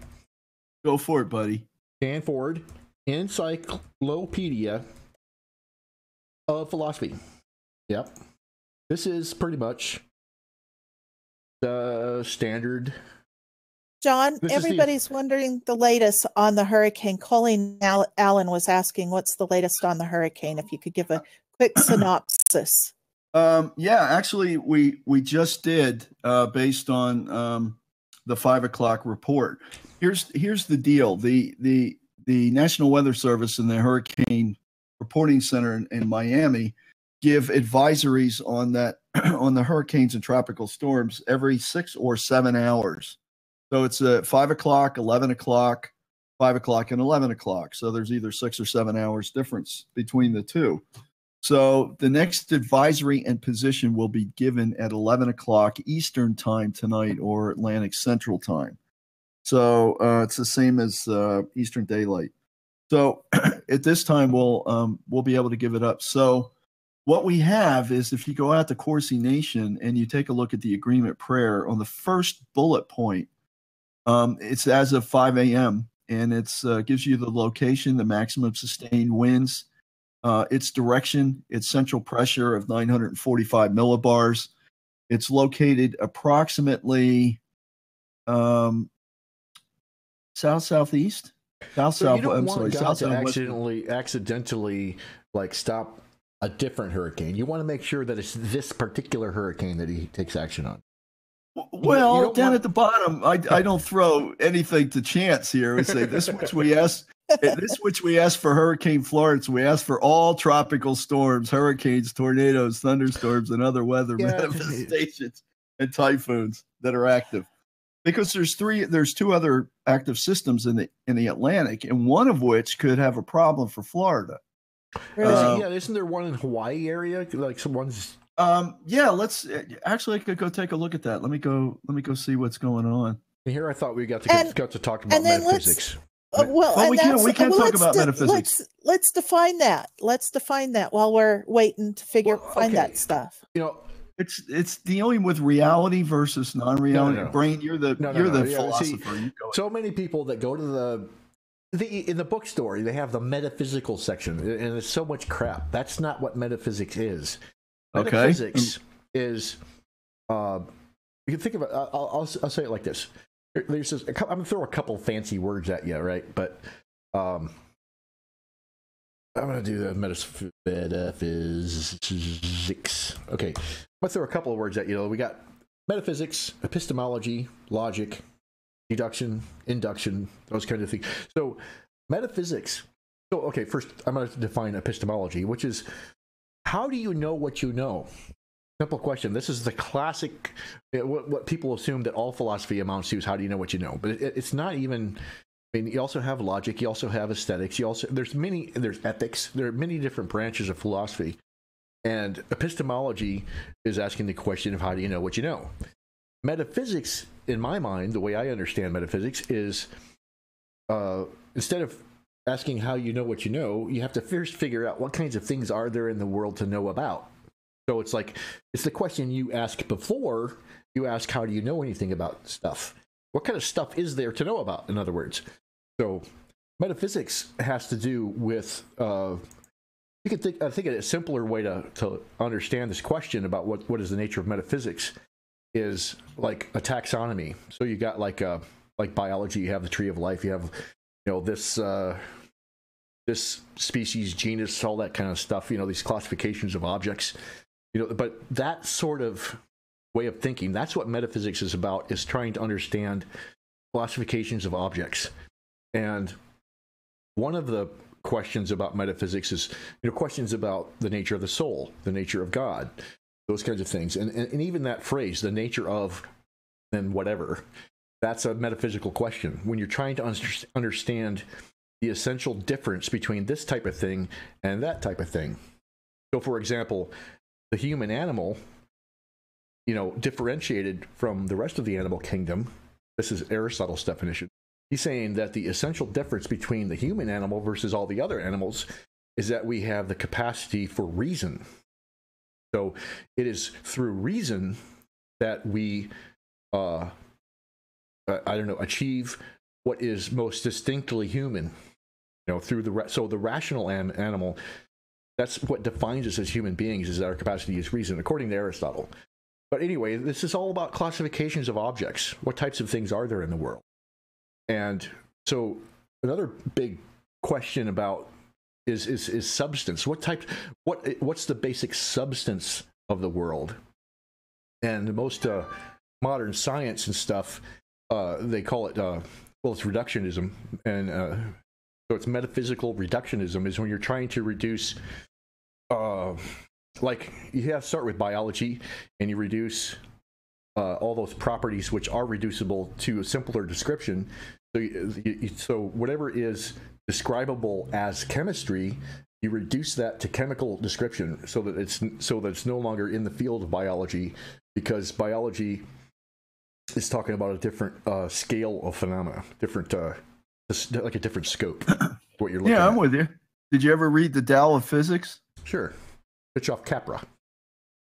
Go for it, buddy. Stanford Encyclopedia of Philosophy. Yep. This is pretty much the standard. John, everybody's wondering the latest on the hurricane. Colleen Allen was asking what's the latest on the hurricane, if you could give a quick synopsis. Actually, we just did based on the 5 o'clock report. Here's the deal. The National Weather Service and the Hurricane Reporting Center in Miami give advisories on that on the hurricanes and tropical storms every 6 or 7 hours. So it's 5 o'clock, 11 o'clock, 5 o'clock, and 11 o'clock. So there's either 6 or 7 hours difference between the two. So the next advisory and position will be given at 11 o'clock Eastern time tonight, or Atlantic Central time. So it's the same as Eastern Daylight. So at this time, we'll be able to give it up. So what we have is, if you go out to Corsi Nation and you take a look at the agreement prayer on the first bullet point, it's as of 5 a.m. and it's gives you the location, the maximum sustained winds, its direction, its central pressure of 945 millibars. It's located approximately south-southeast. So you don't want God to accidentally like stop a different hurricane. You want to make sure that it's this particular hurricane that he takes action on. Well, down at the bottom, I don't throw anything to chance here. We say this which we ask for Hurricane Florence. We ask for all tropical storms, hurricanes, tornadoes, thunderstorms, and other weather manifestations and typhoons that are active. Because there's two other active systems in the Atlantic, and one of which could have a problem for Florida. Really? Isn't there one in Hawaii area? Like someone's. Let's actually, I could go take a look at that. Let me go see what's going on. Here, I thought we got to talk about metaphysics. We can talk about metaphysics. Let's define that. Let's define that while we're waiting to find that stuff. You know, it's dealing with reality versus non-reality. No. Brain, you're the philosopher. See, so many people that go to in the bookstore, they have the metaphysical section, and it's so much crap. That's not what metaphysics is. Metaphysics is, you can think of it. I'll say it like this. There's this, I'm gonna throw a couple fancy words at you, right? But I'm gonna do the metaphysics. Okay, I'm gonna throw a couple of words at you. We got metaphysics, epistemology, logic, deduction, induction, those kinds of things. So metaphysics. So okay, first I'm gonna define epistemology, which is, how do you know what you know? Simple question. This is the classic, what people assume that all philosophy amounts to is, how do you know what you know? But it's not even. I mean, you also have logic, you also have aesthetics, there's ethics, there are many different branches of philosophy. And epistemology is asking the question of, how do you know what you know? Metaphysics, in my mind, the way I understand metaphysics is, instead of asking how you know what you know, you have to first figure out what kinds of things are there in the world to know about. So it's the question you ask before you ask, how do you know anything about stuff? What kind of stuff is there to know about, in other words? So metaphysics has to do with, I think a simpler way to understand this question about what is the nature of metaphysics is like a taxonomy. So you got like biology, you have the tree of life, you have, this species, genus, all that kind of stuff, these classifications of objects, but that sort of way of thinking, that's what metaphysics is about, is trying to understand classifications of objects. And one of the questions about metaphysics is, questions about the nature of the soul, the nature of God, those kinds of things. And even that phrase, the nature of, then whatever, that's a metaphysical question. When you're trying to understand the essential difference between this type of thing and that type of thing. So, for example, the human animal, differentiated from the rest of the animal kingdom, this is Aristotle's definition. He's saying that the essential difference between the human animal versus all the other animals is that we have the capacity for reason. So it is through reason that we, achieve what is most distinctly human. Through the rational animal, that's what defines us as human beings, is that our capacity is reason, according to Aristotle. But anyway, this is all about classifications of objects. What types of things are there in the world? And so another big question about is substance. What's the basic substance of the world? And most modern science and stuff, they call it it's reductionism, and so it's metaphysical reductionism is when you're trying to reduce, like you have to start with biology and you reduce all those properties which are reducible to a simpler description. So whatever is describable as chemistry, you reduce that to chemical description so that it's no longer in the field of biology, because biology is talking about a different scale of phenomena, different like a different scope. What you're looking Yeah, at. I'm with you. Did you ever read the Tao of Physics? Sure. Bischoff Capra.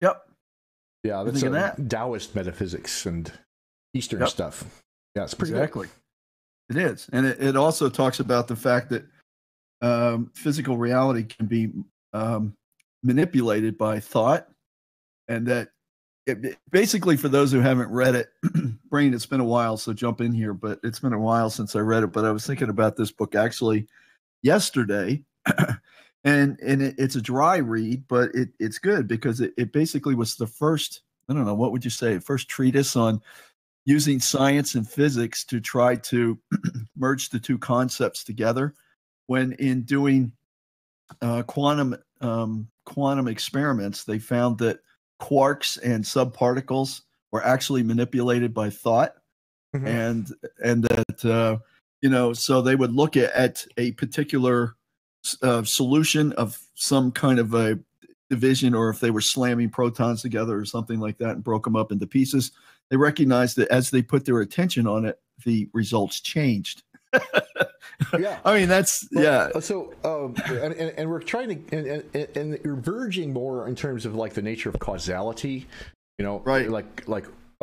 Yep. Yeah, that's think of that? Taoist metaphysics and Eastern stuff. Yeah, it's pretty Exactly. It is. And it also talks about the fact that physical reality can be manipulated by thought, and that basically, for those who haven't read it, Brain, it's been a while, so jump in here, but it's been a while since I read it. But I was thinking about this book actually yesterday, and it's a dry read, but it's good because it basically was the first, I don't know, what would you say, first treatise on using science and physics to try to merge the two concepts together. When in doing quantum experiments, they found that quarks and subparticles were actually manipulated by thought, and that so they would look at a particular solution of some kind of a division, or if they were slamming protons together or something like that and broke them up into pieces, they recognized that as they put their attention on it, the results changed. Yeah, I mean So, and we're trying to, and you're verging more in terms of like the nature of causality, right?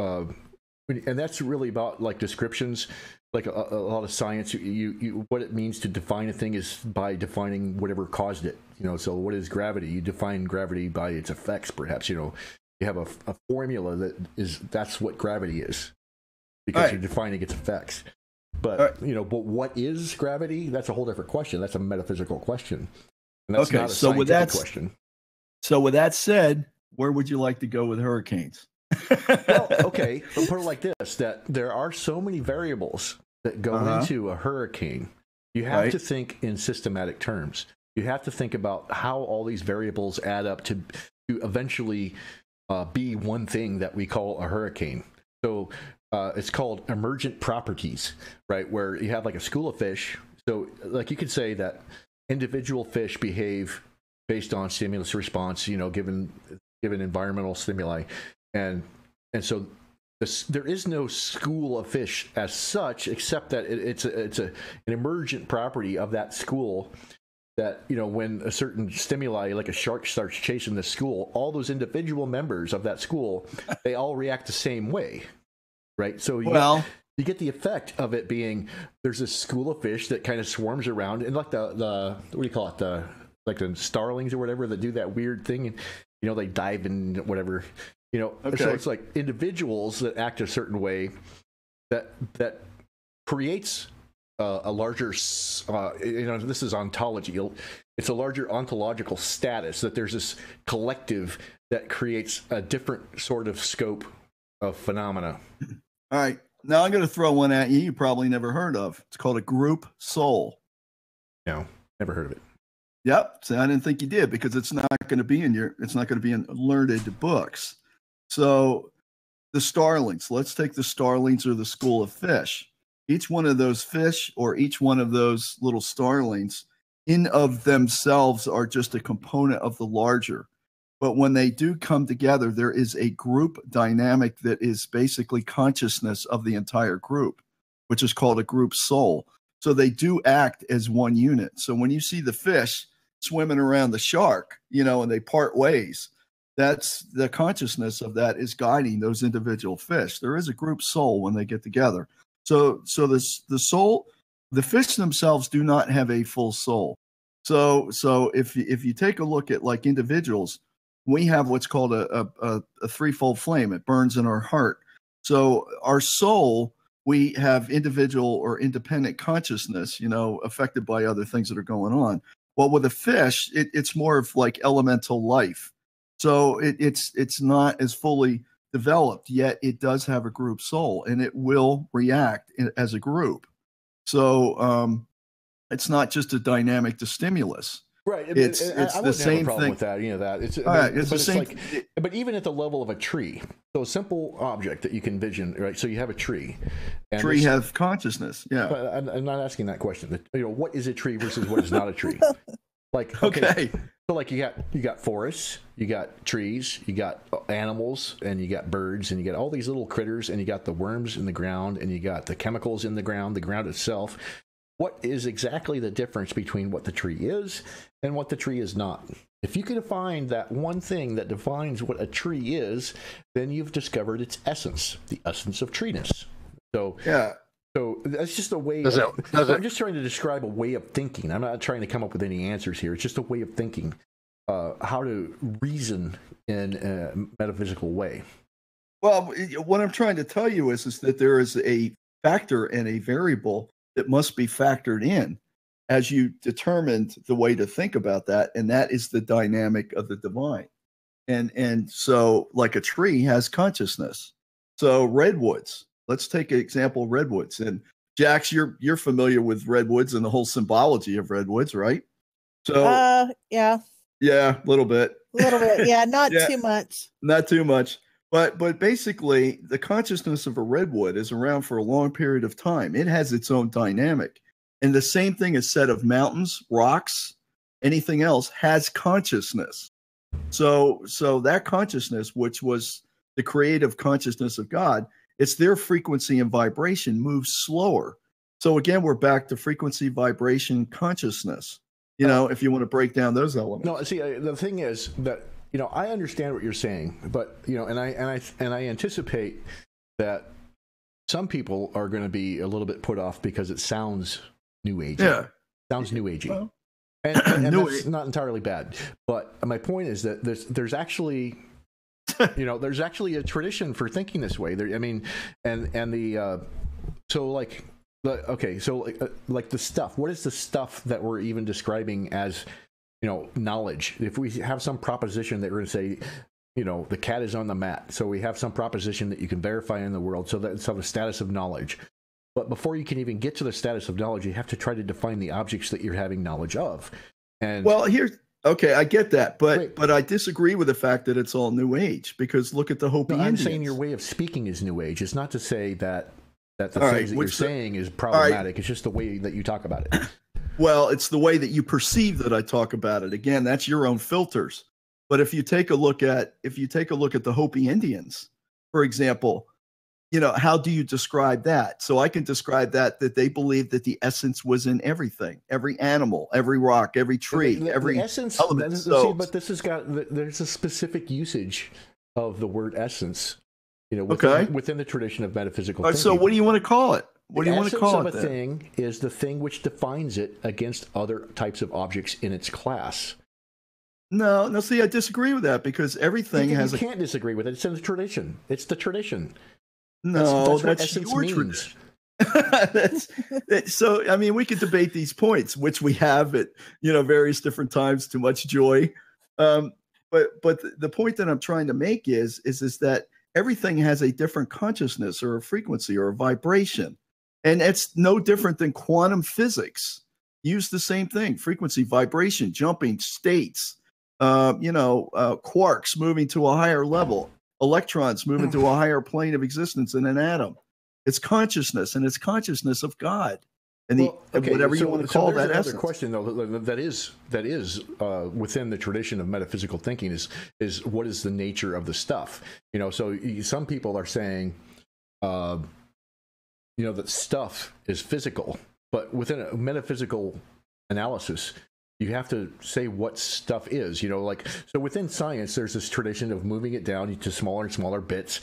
And that's really about like descriptions, like a lot of science. You what it means to define a thing is by defining whatever caused it. So what is gravity? You define gravity by its effects, perhaps. You have a formula that's what gravity is, because you're defining its effects. But but what is gravity? That's a whole different question. That's a metaphysical question. And that's not a scientific question. So with that said, where would you like to go with hurricanes? Well, okay, I'll put it like this: that there are so many variables that go into a hurricane. You have to think in systematic terms. You have to think about how all these variables add up to eventually be one thing that we call a hurricane. So it's called emergent properties, right? Where you have like a school of fish. So like you could say that individual fish behave based on stimulus response, given environmental stimuli. And so there is no school of fish as such, except that it's an emergent property of that school that, when a certain stimuli, like a shark, starts chasing the school, all those individual members of that school, they all react the same way. Right. So you get the effect of it being there's a school of fish that kind of swarms around, and like the what do you call it? Like the starlings or whatever that do that weird thing, and they dive in whatever. So it's like individuals that act a certain way that creates a larger this is ontology. It's a larger ontological status, that there's this collective that creates a different sort of scope of phenomena. All right. Now I'm going to throw one at you probably never heard of. It's called a group soul. No, never heard of it. Yep. So I didn't think you did, because it's not going to be in learned books. So the starlings, let's take the starlings or the school of fish. Each one of those fish, or each one of those little starlings, in of themselves are just a component of the larger. But when they do come together, there is a group dynamic that is basically consciousness of the entire group, which is called a group soul. So they do act as one unit. So when you see the fish swimming around the shark, and they part ways, that's the consciousness of that is guiding those individual fish. There is a group soul when they get together. So the soul, the fish themselves do not have a full soul. So if you take a look at like individuals, we have what's called a threefold flame. It burns in our heart. So our soul, we have individual or independent consciousness, affected by other things that are going on. Well, with a fish, it's more of like elemental life. So it's not as fully developed, yet it does have a group soul, and it will react as a group. So it's not just a dynamic to stimulus. Right. It's the same have a problem thing with that. That it's it's the same. But even at the level of a tree, so a simple object that you can envision, right? So you have a tree. And tree have consciousness. Yeah. I'm not asking that question. What is a tree versus what is not a tree? Like Okay. So like you got forests, you got trees, you got animals, and you got birds, and you got all these little critters, and you got the worms in the ground, and you got the chemicals in the ground itself. What is exactly the difference between what the tree is and what the tree is not? If you can find that one thing that defines what a tree is, then you've discovered its essence, the essence of treeness. So Yeah. So that's just a way. I'm just trying to describe a way of thinking. I'm not trying to come up with any answers here. It's just a way of thinking, how to reason in a metaphysical way. Well, what I'm trying to tell you is that there is a factor and a variable that must be factored in as you determined the way to think about that, and that is the dynamic of the divine. And so, like a tree has consciousness. So redwoods. Let's take an example, redwoods. And Jax, you're familiar with redwoods and the whole symbology of redwoods, right? So yeah. Yeah, a little bit. Yeah, not too much. Not too much. But basically the consciousness of a redwood is around for a long period of time. It has its own dynamic. And the same thing is said of mountains, rocks, anything else has consciousness. So that consciousness, which was the creative consciousness of God, it's their frequency and vibration moves slower. So again, we're back to frequency, vibration, consciousness. You know, if you want to break down those elements. No, see, the thing is that, you know, I understand what you're saying, but, you know, and I anticipate that some people are going to be a little bit put off because it sounds new agey. Yeah. Sounds new agey. Well, and that's not entirely bad. But my point is that there's actually you know, there's actually a tradition for thinking this way. There, I mean, and the so like like the stuff. What is the stuff that we're even describing as, you know, knowledge? If we have some proposition that we're going to say, you know, the cat is on the mat, so we have some proposition that you can verify in the world, so that's the status of knowledge. But before you can even get to the status of knowledge, you have to try to define the objects that you're having knowledge of. And well, okay, I get that, but I disagree with the fact that it's all new age, because look at the Hopi Indians. I'm saying your way of speaking is new age. It's not to say that the things that you're saying is problematic. It's just the way that you talk about it. Well, it's the way that you perceive that I talk about it. Again, that's your own filters. But if you take a look at the Hopi Indians, for example, you know, how do you describe that? So I can describe that they believe that the essence was in everything, every animal, every rock, every tree, every essence element. But there's a specific usage of the word essence, you know, within the tradition of metaphysical thinking. So what do you want to call it? What do you want to call it? The essence of a thing is the thing which defines it against other types of objects in its class. No, see, I disagree with that, because everything has. You can't disagree with it. It's in the tradition. It's the tradition. No, that's your tradition. So, I mean, we could debate these points, which we have at, you know, various different times to much joy. But the point that I'm trying to make is that everything has a different consciousness or a frequency or a vibration. And it's no different than quantum physics. Use the same thing: frequency, vibration, jumping states, quarks moving to a higher level, electrons moving to a higher plane of existence in an atom. It's consciousness, and it's consciousness of God, and whatever you want to call that. Another question, though, that is within the tradition of metaphysical thinking is what is the nature of the stuff? You know, so some people are saying, you know, that stuff is physical, but within a metaphysical analysis, you have to say what stuff is, you know, like, so within science, there's this tradition of moving it down to smaller and smaller bits.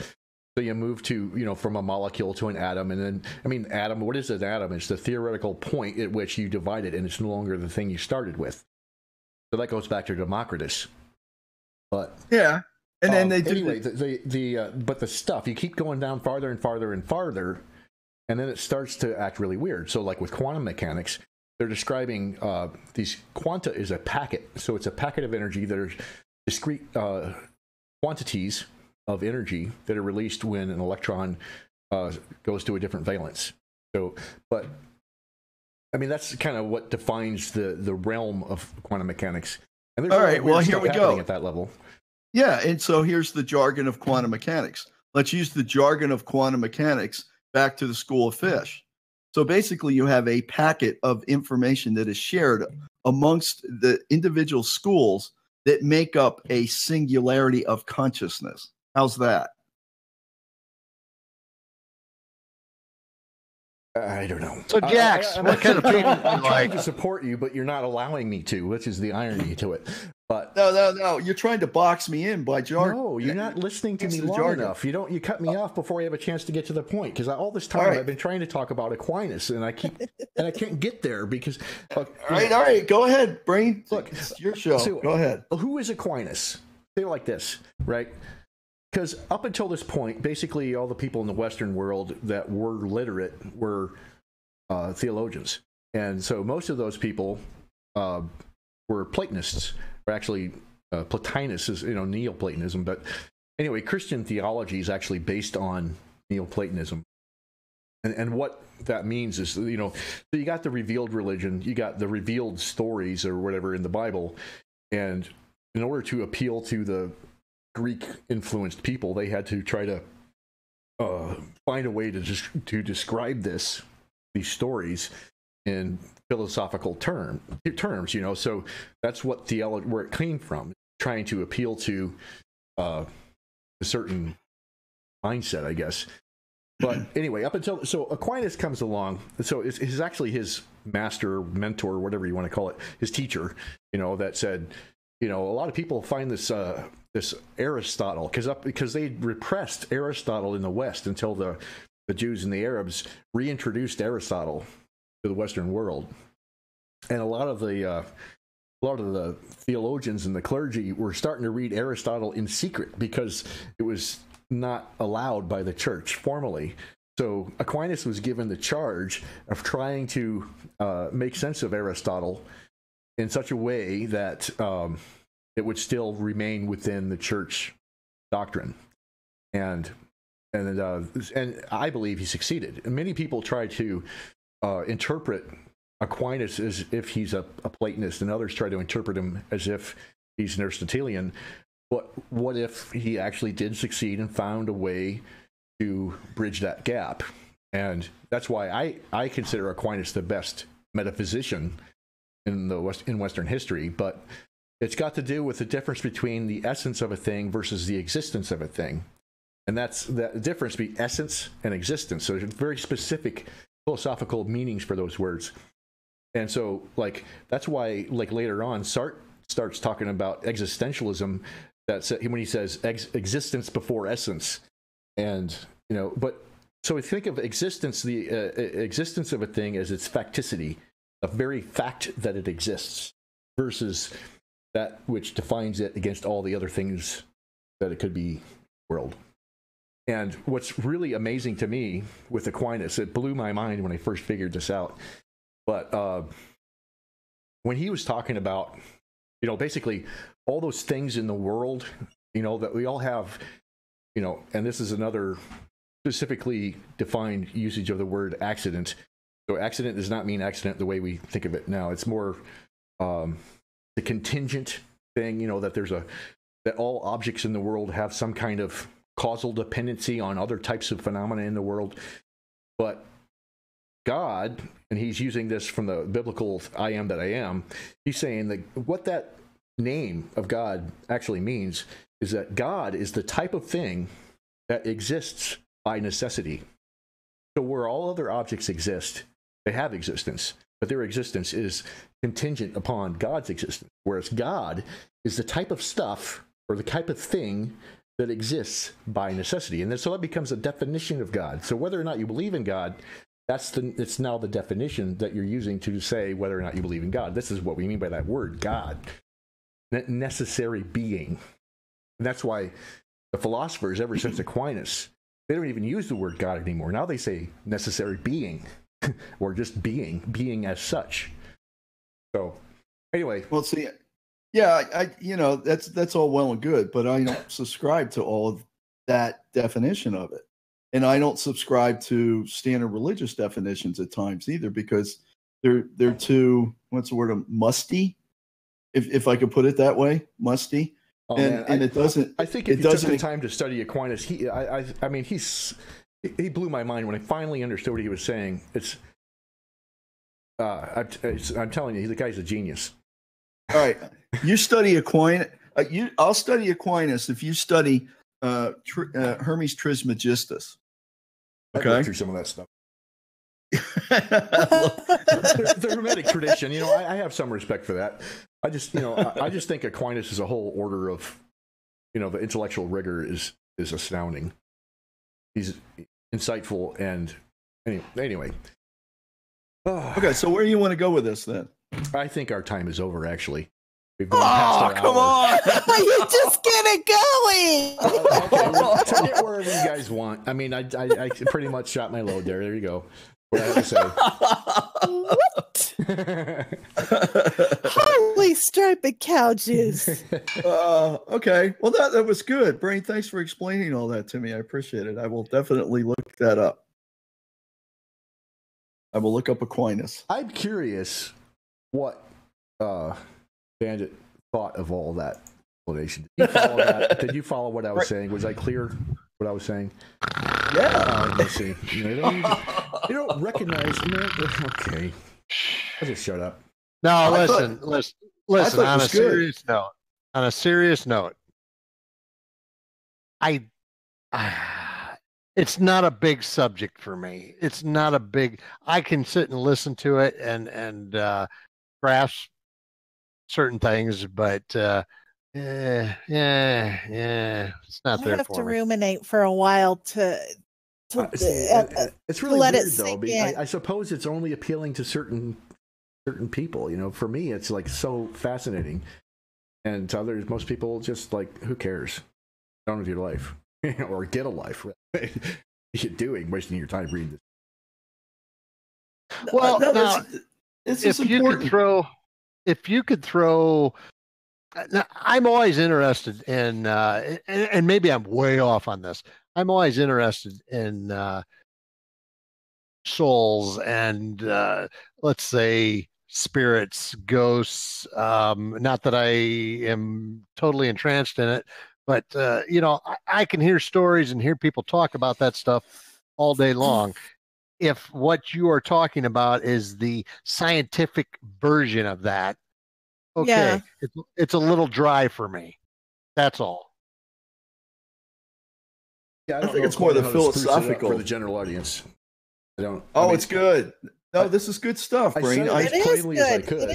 So you move to, you know, from a molecule to an atom. And then, I mean, atom, what is an atom? It's the theoretical point at which you divide it, and it's no longer the thing you started with. So that goes back to Democritus. But yeah. And then they do anyway, but the stuff, you keep going down farther and farther and farther, and then it starts to act really weird. So like with quantum mechanics, they're describing these quanta is a packet. So it's a packet of energy that are discrete quantities of energy that are released when an electron goes to a different valence. So, but I mean, that's kind of what defines the realm of quantum mechanics. And there's all right, well, here we go at that level. Yeah, and so here's the jargon of quantum mechanics. Let's use the jargon of quantum mechanics back to the school of fish. So basically, you have a packet of information that is shared amongst the individual schools that make up a singularity of consciousness. How's that? I don't know. So, Jax, what kind of people do I'm you trying like? to support you, but you're not allowing me to, which is the irony to it. But No. You're trying to box me in by jargon. no, you're not listening to It's me the long jargon. enough. You cut me off before I have a chance to get to the point. Because all this time All right. I've been trying to talk about Aquinas, and I can't get there because. All right. Go ahead, Brain. Look, It's your show. so- Go ahead. Who is Aquinas? Say it like this, right? Because up until this point, basically all the people in the Western world that were literate were theologians, and so most of those people were Platonists, or actually Plotinus is Neoplatonism. But anyway, Christian theology is actually based on Neoplatonism, and what that means is so you got the revealed religion, you got the revealed stories or whatever in the Bible, and in order to appeal to the Greek influenced people, they had to try to find a way to describe these stories in philosophical terms. So that's what theology, where it came from, trying to appeal to a certain mindset, I guess. But anyway, so Aquinas comes along. So it's actually his master, mentor, whatever you want to call it, his teacher, that said, a lot of people find this Aristotle, because they repressed Aristotle in the West until the Jews and the Arabs reintroduced Aristotle to the Western world, and a lot of the theologians and the clergy were starting to read Aristotle in secret because it was not allowed by the church formally. So Aquinas was given the charge of trying to make sense of Aristotle in such a way that it would still remain within the church doctrine, and I believe he succeeded. And many people try to interpret Aquinas as if he's a Platonist, and others try to interpret him as if he's an Aristotelian. But what if he actually did succeed and found a way to bridge that gap? And that's why I consider Aquinas the best metaphysician in Western history. But it's got to do with the difference between the essence of a thing versus the existence of a thing. And that's the difference between essence and existence. So there's very specific philosophical meanings for those words. And so, that's why, later on, Sartre starts talking about existentialism, when he says existence before essence. And, but so we think of existence, the existence of a thing as its facticity, a very fact that it exists, versus that which defines it against all the other things that it could be in the world. And what's really amazing to me with Aquinas, it blew my mind when I first figured this out. But when he was talking about, basically all those things in the world, that we all have, and this is another specifically defined usage of the word accident. So accident does not mean accident the way we think of it now. It's more the contingent thing, that all objects in the world have some kind of causal dependency on other types of phenomena in the world. But God, and he's using this from the biblical I am that I am, he's saying that what that name of God actually means is that God is the type of thing that exists by necessity. So where all other objects exist, they have existence, but their existence is contingent upon God's existence. Whereas God is the type of stuff or the type of thing that exists by necessity. And then, so that becomes a definition of God. So whether or not you believe in God, it's now the definition that you're using to say whether or not you believe in God. This is what we mean by that word, God. Necessary being. And that's why the philosophers, ever since Aquinas, they don't even use the word God anymore. Now they say necessary being, or just being as such. So anyway. Well, see, yeah, that's all well and good, but I don't subscribe to all of that definition of it. And I don't subscribe to standard religious definitions at times either, because they're too, what's the word, musty, if I could put it that way, musty. Oh, and it doesn't. I think if you took the time to study Aquinas, I mean, he blew my mind when I finally understood what he was saying. I'm telling you, the guy's a genius. All right, you study Aquinas. I'll study Aquinas if you study Hermes Trismegistus. I've Okay, looked through some of that stuff. The Hermetic tradition, I have some respect for that. I just think Aquinas as a whole order of, the intellectual rigor is astounding. He's insightful and anyway. Okay, so where do you want to go with this then? I think our time is over. Actually, we've gone past our come hour. on! You just get it going. Okay, well, take it wherever you guys want. I mean, I pretty much shot my load there. There you go. What I have to say. What? Holy striped cow juice. Okay, well that was good, Brain. Thanks for explaining all that to me. I appreciate it. I will definitely look that up. I will look up Aquinas. I'm curious what Bandit thought of all that explanation. Did you follow that? Did you follow what I was saying? Was I clear what I was saying? Yeah. Let's see. You don't recognize me. Okay. I'll just shut up. No, listen. On a serious note. On a serious note, it's not a big subject for me. It's not a big. I can sit and listen to it and grasp certain things, but it's not I there have for to me. ruminate for a while to it's really let weird it though. sink in. I suppose it's only appealing to certain people. For me, it's like so fascinating, and to others, most people just like, who cares? Get on with your life, or get a life. What are you doing, wasting your time reading this? Well, now, if you could throw. Now, I'm always interested in, and maybe I'm way off on this. I'm always interested in souls and let's say spirits, ghosts. Not that I am totally entranced in it, but I can hear stories and hear people talk about that stuff all day long. If what you are talking about is the scientific version of that, okay, it's a little dry for me. That's all. Yeah, I think it's more the philosophical for the general audience. It's good. No, this is good stuff, Brain. I said it as plainly as I could.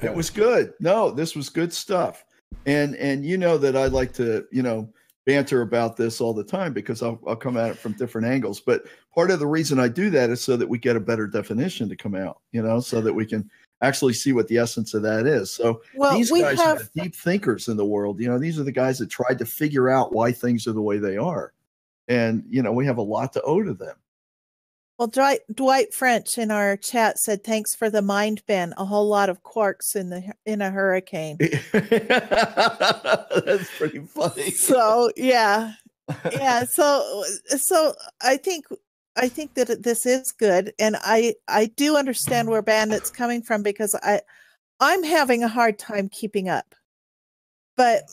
It was good. No, this was good stuff. And that I like to banter about this all the time because I'll come at it from different angles. But part of the reason I do that is so that we get a better definition to come out. So that we can actually see what the essence of that is. So these guys are the deep thinkers in the world. These are the guys that tried to figure out why things are the way they are. And, we have a lot to owe to them. Well, Dwight French in our chat said, "Thanks for the mind bend. A whole lot of quarks in a hurricane." That's pretty funny. So yeah. So I think that this is good, and I do understand where Bandit's coming from because I'm having a hard time keeping up, but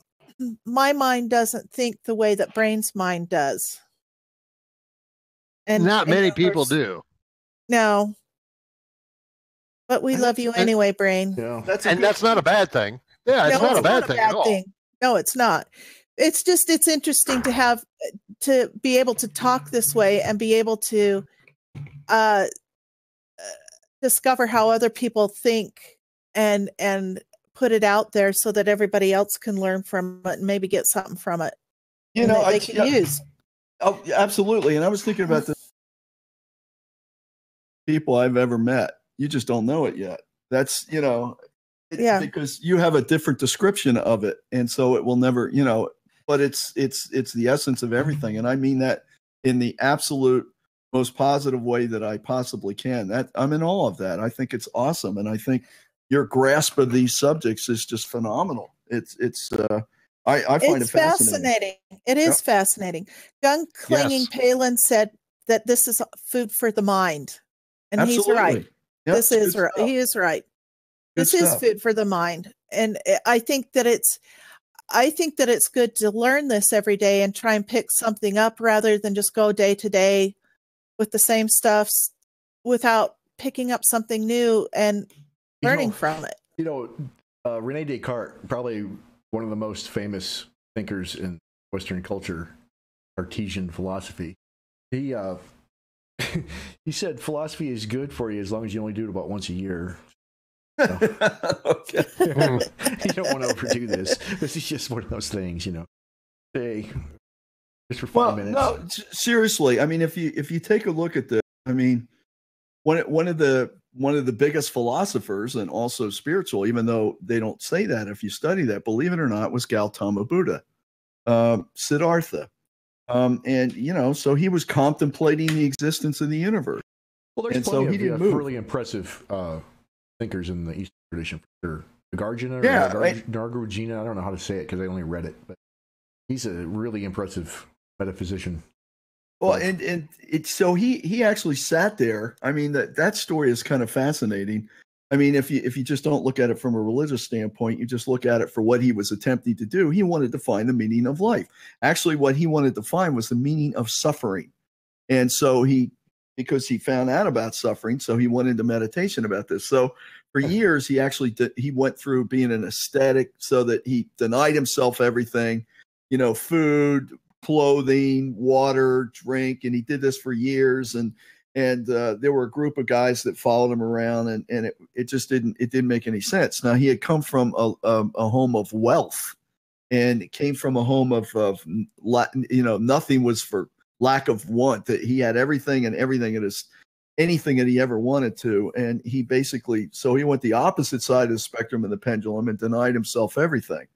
my mind doesn't think the way that Brain's mind does. And not many people do. No. But we love you anyway, Brain. Yeah. That's not a bad thing. Yeah, it's not a bad thing at all. No, it's not. It's just, it's interesting to be able to talk this way and be able to discover how other people think and put it out there so that everybody else can learn from it and maybe get something from it. They can use. Oh, absolutely. And I was thinking about the people I've ever met. You just don't know it yet. That's, because you have a different description of it. And so it will never, but it's the essence of everything. And I mean that in the absolute most positive way that I possibly can. That I'm in awe of that. I think it's awesome. And I think your grasp of these subjects is just phenomenal. I find it fascinating. It is fascinating. Gun Clinging Palin said that this is food for the mind. And Absolutely. He's right. Yep, This is right. He is right. This is food for the mind. And I think that it's good to learn this every day and try and pick something up rather than just go day to day with the same stuff without picking up something new and learning from it. Rene Descartes, probably one of the most famous thinkers in Western culture, Cartesian philosophy. He he said philosophy is good for you as long as you only do it about once a year. So, Okay. you don't want to overdo this. This is just one of those things, Hey, just for 5 minutes. No, seriously. I mean, if you take a look at this, I mean, one of the biggest philosophers and also spiritual, even though they don't say that, if you study that, believe it or not, was Gautama Buddha, Siddhartha. And so he was contemplating the existence of the universe. Well, there's plenty of really impressive thinkers in the Eastern tradition, for sure. Nagarjuna, I don't know how to say it because I only read it, but he's a really impressive metaphysician. Well, and so he actually sat there. I mean, that story is kind of fascinating. I mean, if you just don't look at it from a religious standpoint, you just look at it for what he was attempting to do. He wanted to find the meaning of life. Actually, what he wanted to find was the meaning of suffering. And so because he found out about suffering, so he went into meditation about this. So for years, he actually he went through being an ascetic, so that he denied himself everything, food, clothing, water, drink, and he did this for years. And there were a group of guys that followed him around, and it just didn't make any sense. Now, he had come from a home of wealth, and it came from a home of nothing was for lack of want. That he had everything and everything it is anything that he ever wanted to, and he went the opposite side of the spectrum of the pendulum and denied himself everything.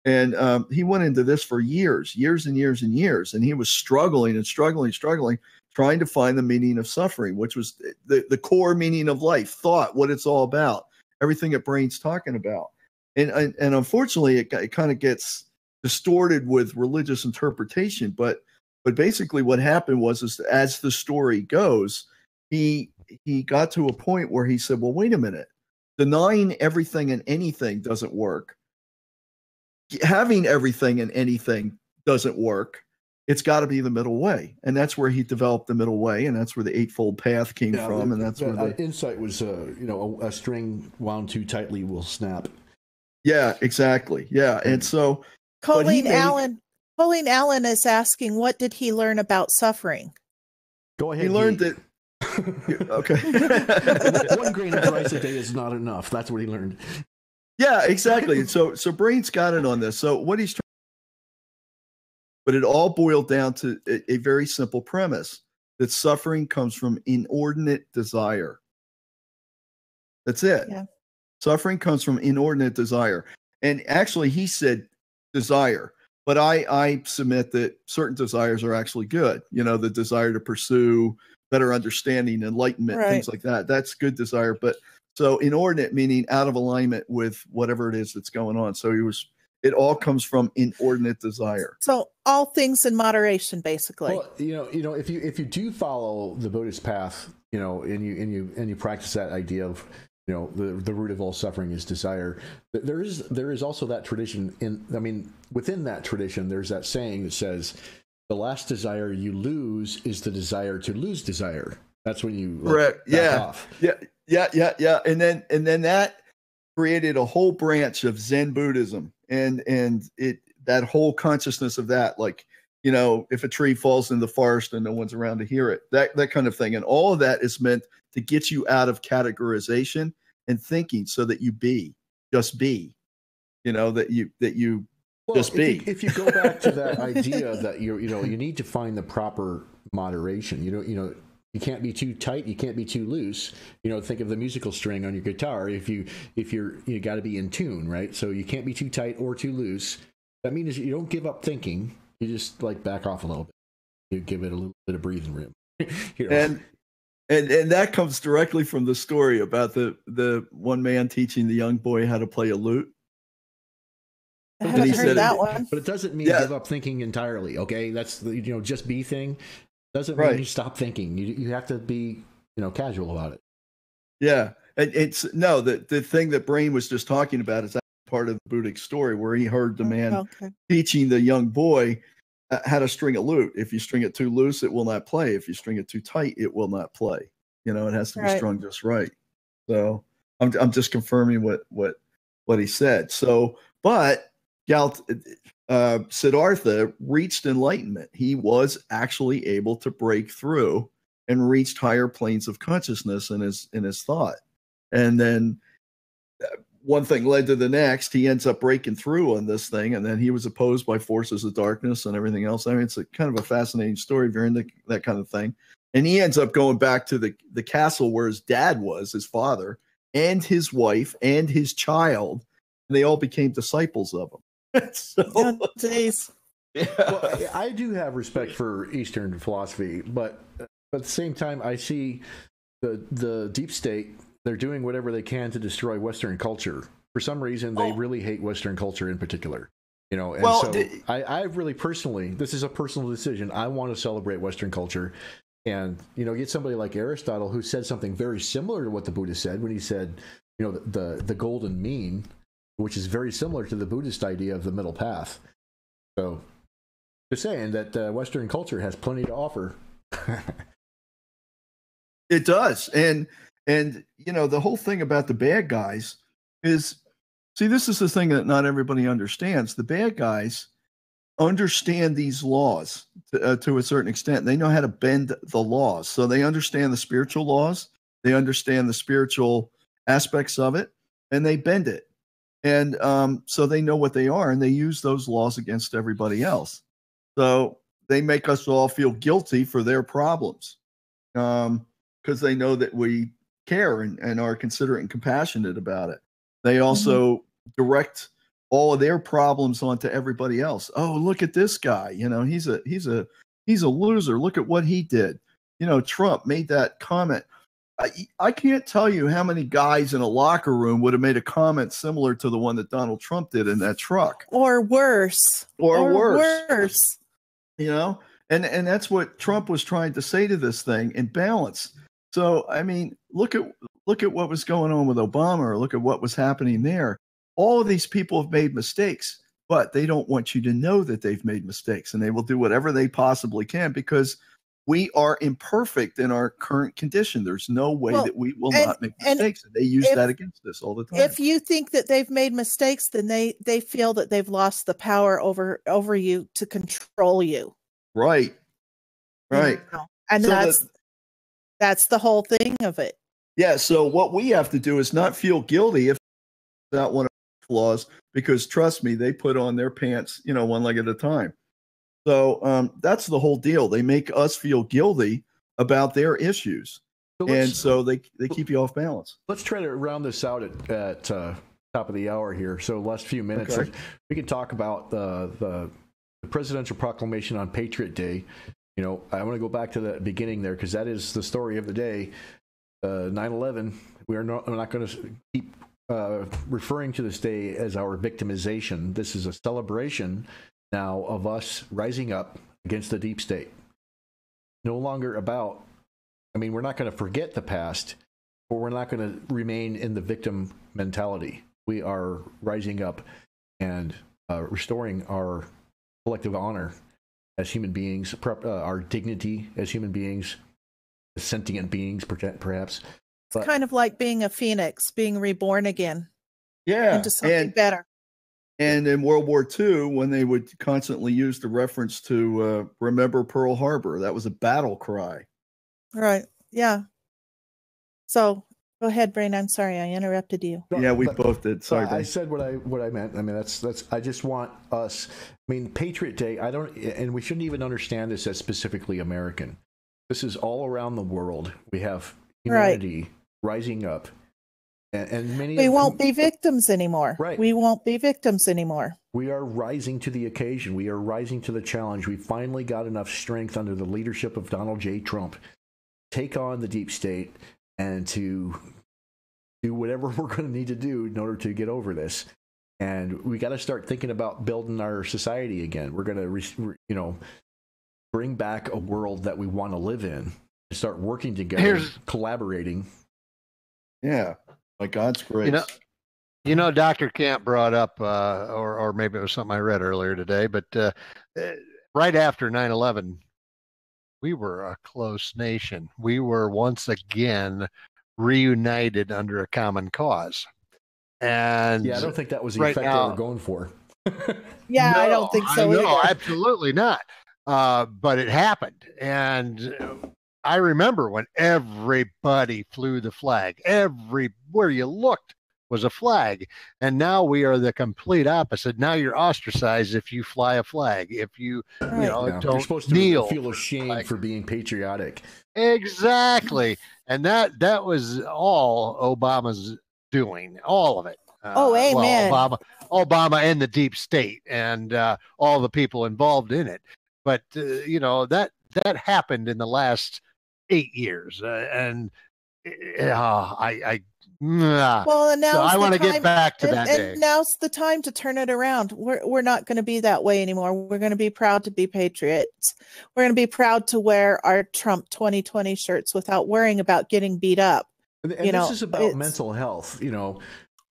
And he went into this for years and years and years, and he was struggling, trying to find the meaning of suffering, which was the core meaning of life, thought, what it's all about, everything that brain's talking about. And unfortunately, it kind of gets distorted with religious interpretation. But basically, what happened was as the story goes, he got to a point where he said, "Well, wait a minute, denying everything and anything doesn't work. Having everything and anything doesn't work. It's got to be the middle way." And that's where he developed the middle way, and that's where the Eightfold Path came from. And that's where the insight was, a string wound too tightly will snap. Yeah, exactly. Yeah, and so Colleen Allen is asking, what did he learn about suffering? Go ahead. He learned that. Okay. One grain of rice a day is not enough. That's what he learned. Yeah, exactly. So Brain's got it on this. So what he's trying, but it all boiled down to a very simple premise, that suffering comes from inordinate desire. That's it. Yeah. Suffering comes from inordinate desire. And actually, he said desire, but I submit that certain desires are actually good. The desire to pursue better understanding, enlightenment, things like that. That's good desire. But so inordinate meaning out of alignment with whatever it is that's going on. So it all comes from inordinate desire. So all things in moderation, basically. Well, if you do follow the Buddhist path, and you practice that idea of, the root of all suffering is desire. There is also that tradition within that tradition, there's that saying that says, the last desire you lose is the desire to lose desire. That's when you back off. Yeah. And then that created a whole branch of Zen Buddhism, and that whole consciousness of that, like, if a tree falls in the forest and no one's around to hear it, that kind of thing. And all of that is meant to get you out of categorization and thinking, so that you just be, that you just be. If you go back to that idea that you need to find the proper moderation. You can't be too tight. You can't be too loose. Think of the musical string on your guitar. You got to be in tune, right? So you can't be too tight or too loose. That means you don't give up thinking. You just back off a little bit. You give it a little bit of breathing room. And that comes directly from the story about the one man teaching the young boy how to play a lute. I haven't heard that one. But it doesn't mean give up thinking entirely. Okay, that's the just be thing. Doesn't mean you stop thinking. You have to be casual about it. Yeah, and the thing that Brain was just talking about is part of the Buddhic story, where he heard the man teaching the young boy how to string a lute. If you string it too loose, it will not play. If you string it too tight, it will not play. It has to be Right. strung just right. So I'm just confirming what he said. So, but Siddhartha reached enlightenment. He was actually able to break through and reached higher planes of consciousness in his thought. And then one thing led to the next. He ends up breaking through on this thing, and then he was opposed by forces of darkness and everything else. I mean, it's a kind of a fascinating story if you're into that kind of thing. And he ends up going back to the castle where his dad was, his father, and his wife, and his child. And they all became disciples of him. So, geez. yeah. Well, I do have respect for Eastern philosophy, but at the same time, I see the deep state. They're doing whatever they can to destroy Western culture. For some reason, they really hate Western culture in particular. And I really personally, this is a personal decision. I want to celebrate Western culture, and get somebody like Aristotle who said something very similar to what the Buddha said when he said, the golden mean, which is very similar to the Buddhist idea of the middle path. So, just saying that Western culture has plenty to offer. It does, and the whole thing about the bad guys is, see, this is the thing that not everybody understands. The bad guys understand these laws to a certain extent. They know how to bend the laws, so they understand the spiritual laws. They understand the spiritual aspects of it, and they bend it. And so they know what they are, and they use those laws against everybody else. So they make us all feel guilty for their problems, because they know that we care and are considerate and compassionate about it. They also direct all of their problems onto everybody else. Oh, look at this guy. He's a loser. Look at what he did. Trump made that comment. I can't tell you how many guys in a locker room would have made a comment similar to the one that Donald Trump did in that truck. Or worse. Or worse. And that's what Trump was trying to say to this thing, in balance. So, I mean, look at what was going on with Obama, or look at what was happening there. All of these people have made mistakes, but they don't want you to know that they've made mistakes, and they will do whatever they possibly can, because we are imperfect in our current condition. There's no way that we will not make mistakes. And they use that against us all the time. If you think that they've made mistakes, then they feel that they've lost the power over you to control you. Right. Right. And so that's the whole thing of it. Yeah. So what we have to do is not feel guilty if that one of our flaws, because trust me, they put on their pants, one leg at a time. So that's the whole deal. They make us feel guilty about their issues. So they keep you off balance. Let's try to round this out at top of the hour here. So last few minutes, we can talk about the presidential proclamation on Patriot Day. I want to go back to the beginning there, because that is the story of the day. 9/11. We're not going to keep referring to this day as our victimization. This is a celebration now of us rising up against the deep state. No longer about, we're not going to forget the past, but we're not going to remain in the victim mentality. We are rising up and restoring our collective honor as human beings, our dignity as human beings, as sentient beings, perhaps. It's kind of like being a phoenix, being reborn again. Yeah. Into something better. And in World War II, when they would constantly use the reference to remember Pearl Harbor, that was a battle cry. Right. Yeah. So go ahead, Brain. I'm sorry I interrupted you. Yeah, we both did. Sorry. I said what I meant. That's. I just want us. Patriot Day. And we shouldn't even understand this as specifically American. This is all around the world. We have humanity rising up. And we won't be victims anymore. Right. We won't be victims anymore. We are rising to the occasion. We are rising to the challenge. We finally got enough strength under the leadership of Donald J. Trump to take on the deep state and to do whatever we're going to need to do in order to get over this. And we got to start thinking about building our society again. We're going to, bring back a world that we want to live in and start working together, collaborating. Yeah. By God's grace. Dr. Camp brought up, or maybe it was something I read earlier today, but right after 9/11, we were a close nation. We were once again reunited under a common cause. And Yeah, I don't think that was the right effect now, they were going for. Yeah, I no, don't think so no, either. absolutely not. But it happened. And I remember when everybody flew the flag. Everywhere you looked was a flag. And now we are the complete opposite. Now you're ostracized if you fly a flag. If you, Right. you know, Yeah, don't you're supposed to kneel. feel ashamed flag. for being patriotic. Exactly. And that was all Obama's doing, all of it. Oh, amen. Well, Obama and the deep state and all the people involved in it. But you know, that happened in the last 8 years, and Well, and so now's I the want to get time, back to that day. and now's the time to turn it around. We're not going to be that way anymore. We're going to be proud to be patriots. We're going to be proud to wear our Trump 2020 shirts without worrying about getting beat up. And You know, this is about it's- mental health. You know,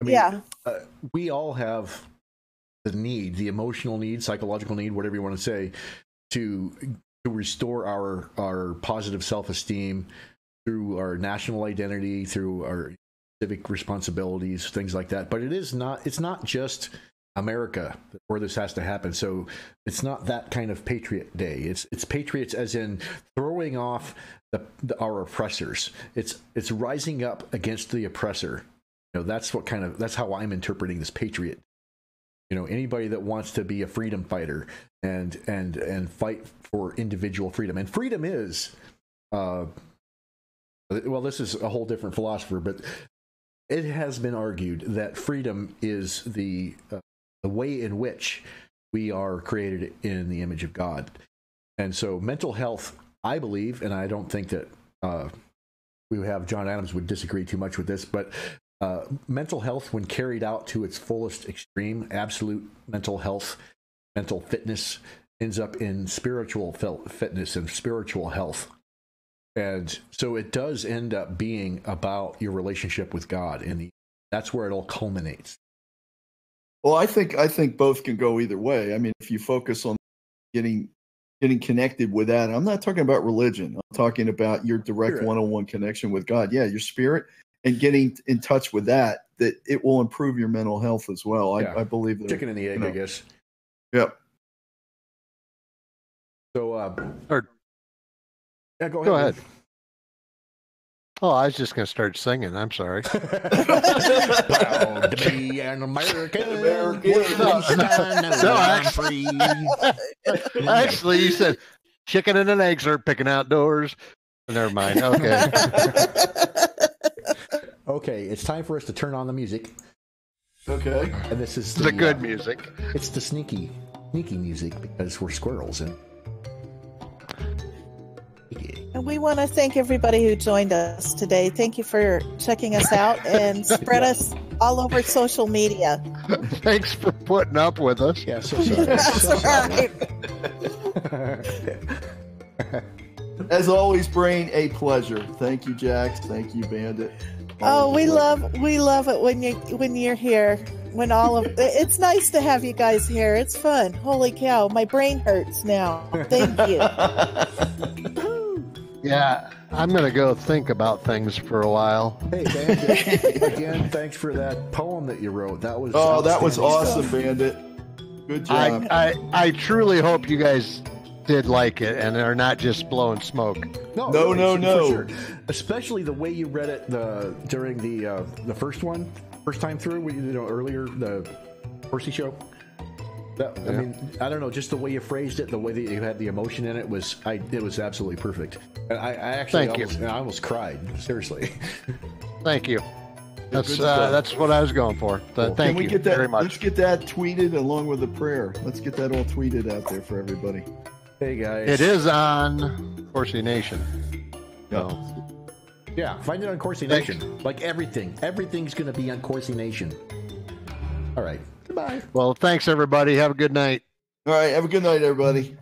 I mean, Yeah. We all have the need, the emotional need, psychological need, whatever you want to say, to restore our positive self-esteem through our national identity, through our civic responsibilities, things like that. But it's not just America where this has to happen. So it's not that kind of Patriot Day. It's patriots as in throwing off our oppressors. It's rising up against the oppressor. You know, that's how I'm interpreting this Patriot. You know, anybody that wants to be a freedom fighter and fight for individual freedom. And freedom is, well, this is a whole different philosopher, but it has been argued that freedom is the way in which we are created in the image of God. And so mental health, I believe, and I don't think that John Adams would disagree too much with this, but mental health, when carried out to its fullest extreme, absolute mental health, mental fitness, ends up in spiritual fitness and spiritual health. And so it does end up being about your relationship with God, and that's where it all culminates. Well, I think both can go either way. I mean, if you focus on getting connected with that, I'm not talking about religion. I'm talking about your direct Spirit. one-on-one connection with God. Yeah, your spirit, and getting in touch with that it will improve your mental health as well. Yeah. I believe that. Chicken and the egg, I guess. Yep. So, yeah, Go ahead. Oh, I was just going to start singing. I'm sorry. Proud to be an American. No, actually, you said chicken and an egg start picking outdoors. Never mind. Okay. Okay, it's time for us to turn on the music. Okay. And this is The good music. It's the sneaky music because we're squirrels and. And we want to thank everybody who joined us today. Thank you for checking us out and spread us all over social media. Thanks for putting up with us. Yeah, so sorry. That's So sorry. right. As always, Brain, a pleasure. Thank you, Jax. Thank you, Bandit. Oh, we love it when you're here. When it's nice to have you guys here. It's fun. Holy cow, my brain hurts now. Thank you. Yeah, I'm going to go think about things for a while. Hey, Bandit, again, thanks for that poem that you wrote. That was awesome, Bandit. Good job. I truly hope you guys did like it and are not just blowing smoke. No. For sure. Especially the way you read it during the first time through, earlier, the Corsi show. I mean, I don't know, just the way you phrased it, the way that you had the emotion in it was absolutely perfect. I actually I almost cried. Seriously. Thank you. That's what I was going for. Thank you very much. Let's get that tweeted along with the prayer. Let's get that all tweeted out there for everybody. Hey guys, it is on Corsi Nation. So. Yeah, find it on Corsi Nation. Like everything's going to be on Corsi Nation. All right. Goodbye. Well, thanks everybody. Have a good night. All right. Have a good night, everybody.